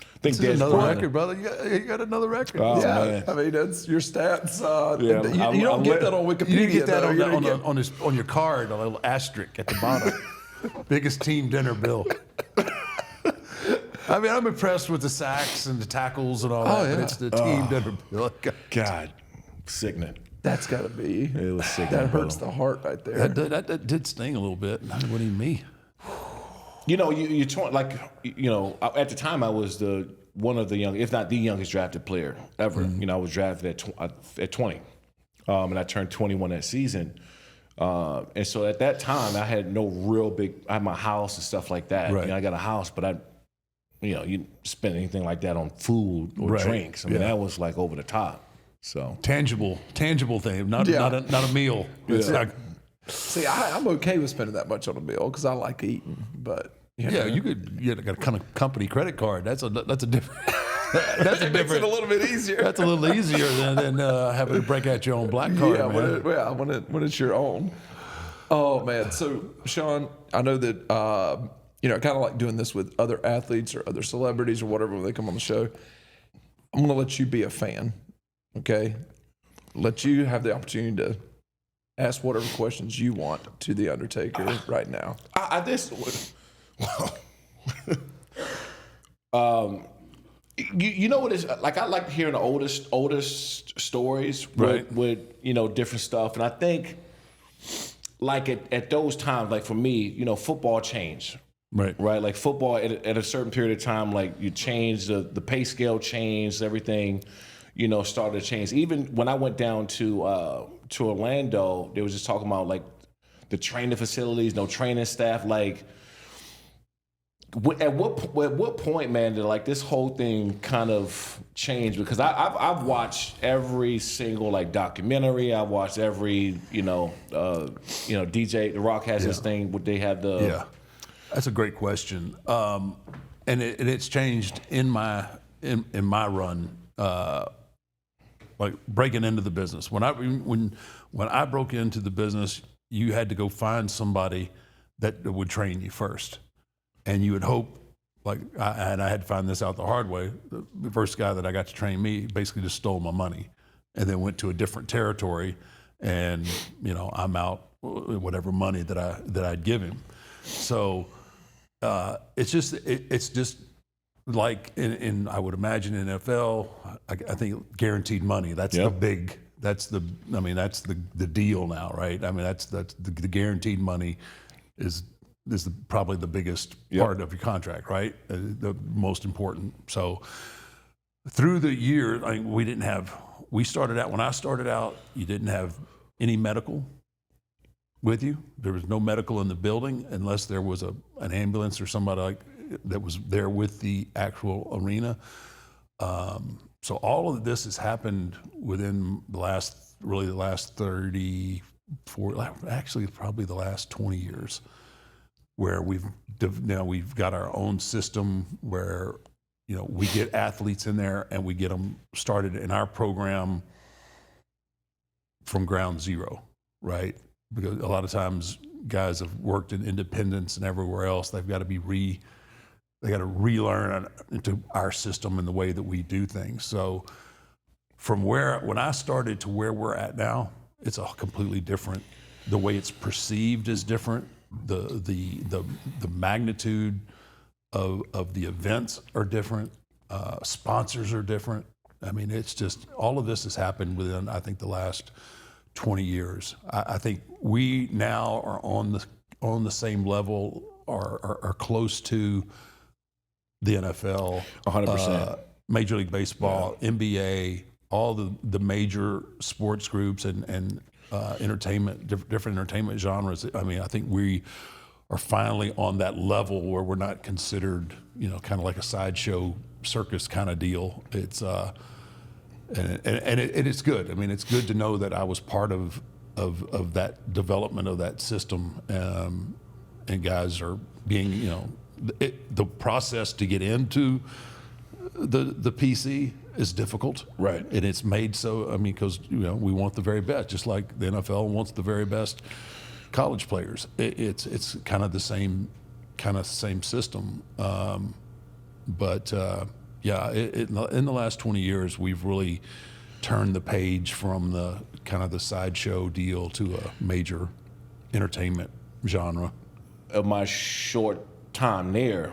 I think This is Des another Bryant- record, brother. You got another record. Oh, Yeah, man. I mean that's your stats. Yeah, you don't get that on Wikipedia. You didn't get that though. on your card, a little asterisk at the bottom. Biggest team dinner bill. I mean, I'm impressed with the sacks and the tackles and all that, but yeah. it's the team dinner bill. God, sickening. That's got to be. It was sickening. That hurts bro. the heart right there. That did sting a little bit. What do you mean? You know, you're like, you know, at the time I was one of the young, if not the youngest drafted player ever. You know, I was drafted at 20, and I turned 21 that season. And so at that time, I had no real big. I had my house and stuff like that. Right. You know, I got a house, but you didn't spend anything like that on food or Right. drinks. I mean, Yeah. that was like over the top. So Tangible thing, not a meal. It's Yeah. not- See, I'm okay with spending that much on a meal because I like eating. But you know, yeah, you got a kind of company credit card. That's a different. That's a it makes it different. a little bit easier. That's a little easier than having to break out your own black card, Yeah, man. when it's your own. Oh man! So Shawne, I know that you know, kind of like doing this with other athletes or other celebrities or whatever when they come on the show. I'm going to let you be a fan, okay? Let you have the opportunity to ask whatever questions you want to the Undertaker right now. I this. You know what is like? I like hearing the oldest stories Right. with you know different stuff, and I think like at those times, like for me, you know, football changed, Right. right? Like football at a certain period of time, like you changed the pay scale changed, everything, you know, started to change. Even when I went down to Orlando, they was just talking about like the training facilities, no training staff, like. At what point, man, did like this whole thing kind of change? Because I've watched every single like documentary. I've watched every DJ The Rock has this thing. Would they have the Yeah, that's a great question, and it's changed in my run, like breaking into the business. When I broke into the business, you had to go find somebody that would train you first. And you would hope, like, I had to find this out the hard way. The first guy that I got to train me basically just stole my money and then went to a different territory. And, you know, I'm out whatever money that I'd give him. So it's just like in I would imagine in NFL, I think guaranteed money. That's Yep. that's the deal now, right? I mean, that's the guaranteed money is probably the biggest part of your contract, right? The most important. So through the year, when I started out, you didn't have any medical with you. There was no medical in the building unless there was an ambulance or somebody that was there with the actual arena. So all of this has happened within the last 34, actually probably the last 20 years. Where we've got our own system where, you know, we get athletes in there and we get them started in our program from ground zero, right? Because a lot of times guys have worked in independence and everywhere else. They've got to they got to relearn into our system and the way that we do things. So from when I started to where we're at now, it's a completely different. The way it's perceived is different. The magnitude of the events are different. Sponsors are different. I mean, it's just all of this has happened within, I think, the last 20 years. I think we now are on the same level or are close to the NFL, 100%. Major League Baseball, NBA, all the major sports groups and entertainment, different entertainment genres. I mean, I think we are finally on that level where we're not considered, you know, kind of like a sideshow circus kind of deal. It's and it's good. I mean, it's good to know that I was part of that development of that system, and guys are being, the process to get into the PC is difficult, Right. And it's made so. I mean, because we want the very best, just like the NFL wants the very best college players. It's kind of the same system, but in the last 20 years, we've really turned the page from the kind of the sideshow deal to a major entertainment genre. Of my short time there,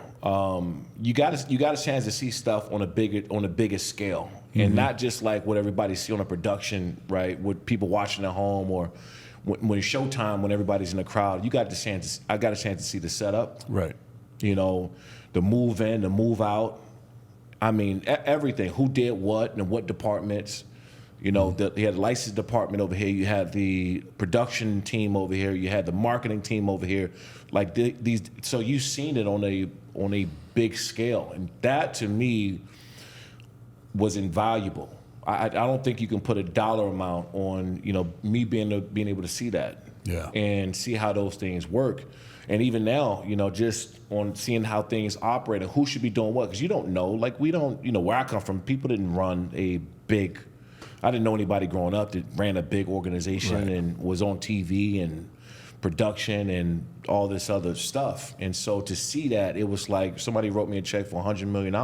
you got a chance to see stuff on a bigger scale, and not just like what everybody see on a production, right? With people watching at home, or when it's showtime, when everybody's in the crowd. I got a chance to see the setup, Right. The move in, the move out. I mean, everything. Who did what and what departments. You had the license department over here. You had the production team over here. You had the marketing team over here. Like these, so you've seen it on a big scale, and that to me was invaluable. I don't think you can put a dollar amount on me being able to see that, and see how those things work. And even now, just on seeing how things operate and who should be doing what, because you don't know. Like we don't, where I come from, people didn't run a big. I didn't know anybody growing up that ran a big organization and was on TV and production and all this other stuff. And so to see that, it was like somebody wrote me a check for $100 million,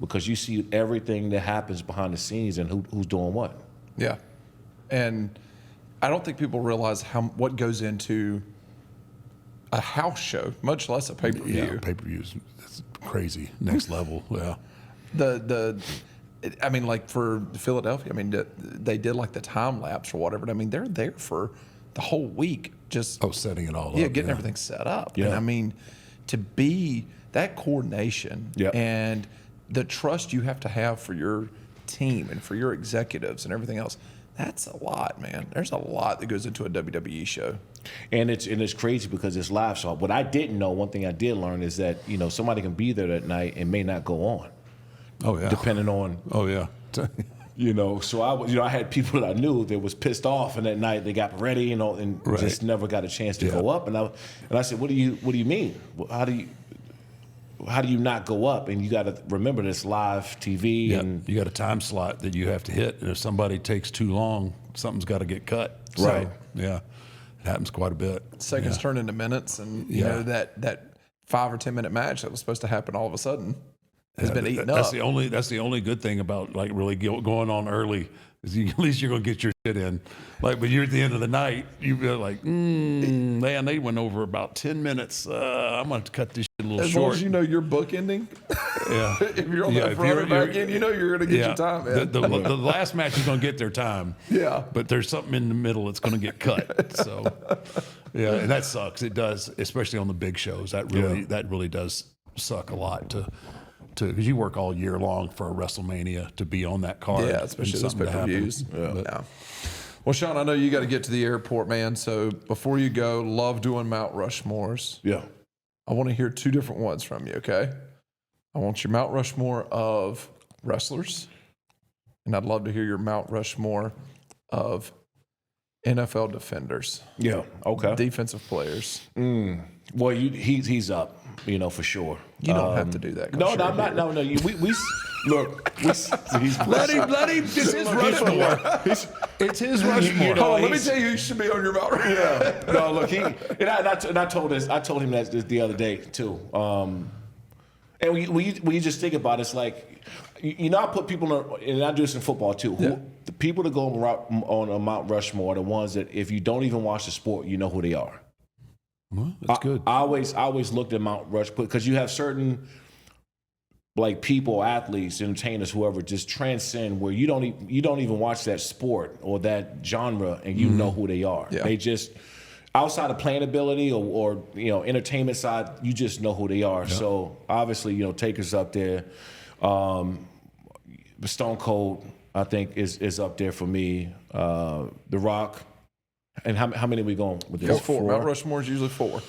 because you see everything that happens behind the scenes and who's doing what. Yeah, and I don't think people realize what goes into a house show, much less a pay-per-view. Yeah, pay-per-view is crazy, next level. Yeah. I mean, like for Philadelphia, I mean, they did like the time lapse or whatever. I mean, they're there for the whole week, just setting it all up. getting everything set up. Yeah. And I mean, to be that coordination and the trust you have to have for your team and for your executives and everything else, that's a lot, man. There's a lot that goes into a WWE show. And it's crazy because it's live. So what I didn't know, one thing I did learn is that somebody can be there that night and may not go on. Oh yeah. Depending on. Oh yeah. So I had people that I knew that was pissed off, and that night they got ready, and just never got a chance to go up. And I said, what do you mean? How do you not go up? And you got to remember this live TV, and you got a time slot that you have to hit, and if somebody takes too long, something's got to get cut. Right. So, yeah, it happens quite a bit. Seconds turn into minutes, and you know that 5 or 10 minute match that was supposed to happen all of a sudden has been eaten up. That's the only good thing about like really going on early is at least you're gonna get your shit in. Like, but you're at the end of the night, you feel like, man, they went over about 10 minutes. I'm gonna cut this shit a little As short. long as you know your book ending, Yeah. if you're on that front or back end, you know you're gonna get your time, man. The last match is gonna get their time. Yeah. But there's something in the middle that's gonna get cut. So yeah, and that sucks. It does, especially on the big shows. That really does suck a lot to because you work all year long for a WrestleMania to be on that card. Yeah, especially those pay-per-views. Yeah. Well, Shawne, I know you got to get to the airport, man. So before you go, love doing Mount Rushmores. Yeah. I want to hear 2 different ones from you, okay? I want your Mount Rushmore of wrestlers, and I'd love to hear your Mount Rushmore of NFL defenders. Yeah. Okay. Defensive players. Well, he's up, for sure. You don't have to do that. No, I'm not. No. We look. He's Let him. It's his Rushmore. It's his Rushmore. Hold on, let me tell you, you should be on your Mount Rushmore. Yeah. No, look. I told him that the other day too. And when you just think about it, it's like, I put people and I do this in football too. The people that go on a Mount Rushmore are the ones that if you don't even watch the sport, you know who they are. Well, that's good. I always looked at Mount Rushmore because you have certain like people, athletes, entertainers, whoever, just transcend where you don't even watch that sport or that genre and you know who they are. Yeah. They just outside of playing ability or entertainment side, you just know who they are. Yeah. So obviously, Taker's up there. Stone Cold, I think, is up there for me. The Rock. And how many are we going with this? 4. Mount Rushmore is usually 4.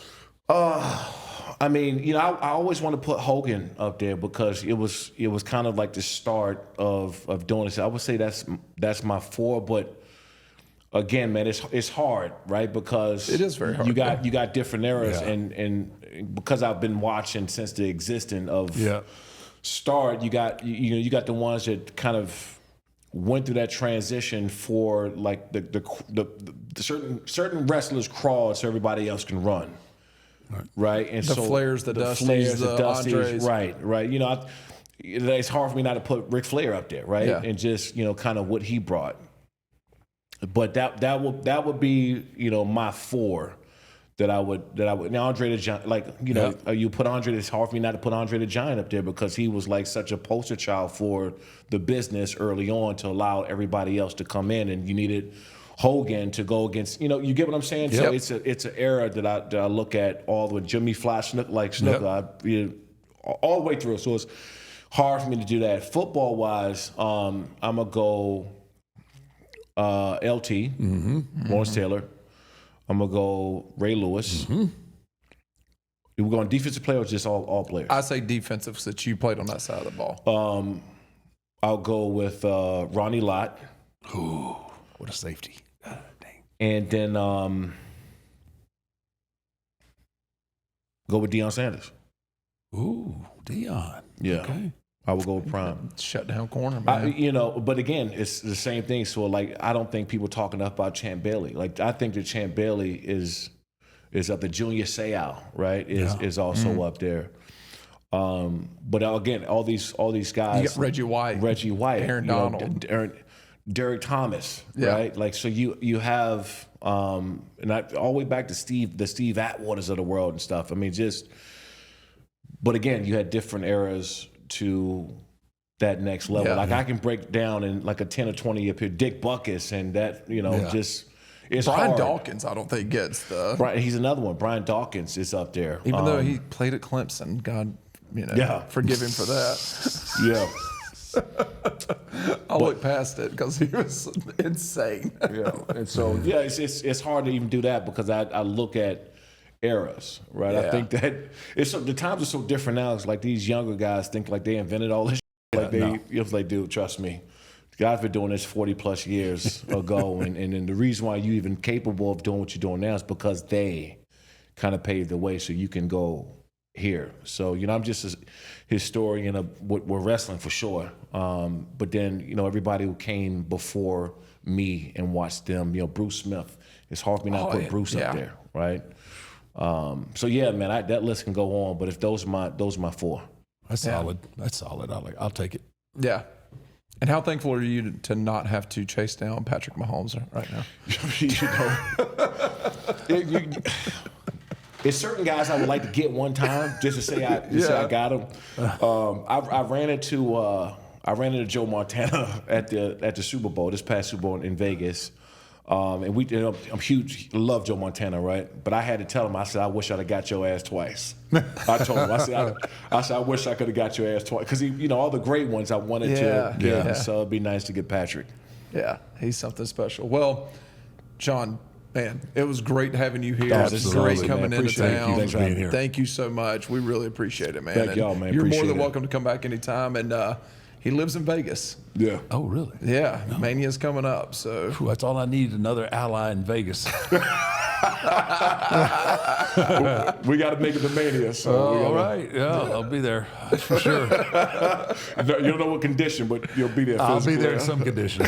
I I mean, you know, I always want to put Hogan up there because it was kind of like the start of doing this. I would say that's my 4, but again, man, it's hard, right? Because it is very hard. You got different eras, and because I've been watching since the existence of Start, you got the ones that kind of went through that transition for like the certain wrestlers crawl so everybody else can run. Right, and the Flairs, the Dusties, the Andres. Right. You know, it's hard for me not to put Ric Flair up there, right? Yeah. And just, you know, kind of what he brought. But that would be, you know, my 4 that I would now Andre the Giant, like, you know, you put Andre. It's hard for me not to put Andre the Giant up there because he was like such a poster child for the business early on to allow everybody else to come in, and you needed Hogan to go against, you know, you get what I'm saying? Yep. So it's an era that I look at all the way. Jimmy Flash Snooker, all the way through. So it's hard for me to do that. Football wise, I'm gonna go LT, Lawrence Taylor. I'm gonna go Ray Lewis. We're going defensive player or just all players? I say defensive since you played on that side of the ball. I'll go with Ronnie Lott. Ooh, what a safety. Dang. And then go with Deion Sanders. Ooh, Deion. Yeah. Okay. I will go with Prime. Shut down corner, man. You know, but again, it's the same thing. So, like, I don't think people talk enough about Champ Bailey. Like, I think that Champ Bailey is up there. Junior Seau, right, is also up there. But again, all these guys. You got Reggie White, Aaron Donald, Derek Thomas, right? Like, so you have, and all the way back to the Steve Atwaters of the world and stuff. I mean, but again, you had different eras to that next level. Yeah. Like, I can break down in like a 10 or 20 year period. Dick Butkus and that, you know, just it's Brian hard. Dawkins, I don't think gets the. Right, he's another one. Brian Dawkins is up there, even though he played at Clemson. God, you know, forgive him for that. Yeah. I'll look past it because he was insane. Yeah, and so it's hard to even do that because I look at eras, right? I think that the times are so different now. It's like these younger guys think like they invented all this. It was like, dude, trust me, the guys been doing this 40 plus years ago, and the reason why you even capable of doing what you're doing now is because they kind of paved the way so you can go here. So, you know, I'm just a historian of what we're wrestling for sure. But then, you know, everybody who came before me and watched them, you know, Bruce Smith. It's hard for me not to put Bruce up there, right? So yeah, man, that list can go on, but if those are my 4. That's solid. That's solid. I'll take it. Yeah. And how thankful are you to not have to chase down Patrick Mahomes right now? You know, there's certain guys I would like to get one time just to say I got them. I ran into Joe Montana at the Super Bowl, this past Super Bowl in Vegas. And we, you know, I'm huge, love Joe Montana, right? But I had to tell him, I said, I wish I'd have got your ass twice. I told him, I said, I wish I could have got your ass twice. Because, you know, all the great ones I wanted to get. So it'd be nice to get Patrick. Yeah, he's something special. Well, Shawne, man, it was great having you here. Absolutely, It's great coming man. into town. Thanks for being here. Thank you so much. We really appreciate it, man. Thank y'all, man. You're more Appreciate than it. welcome to come back anytime. And he lives in Vegas. Yeah. Oh, really? Yeah, Mania's coming up. So Ooh, that's all I need, another ally in Vegas. We got to make it to Mania. So All right. Yeah, I'll be there. That's for sure. You don't know what condition, but you'll be there. I'll be physically. there in some condition.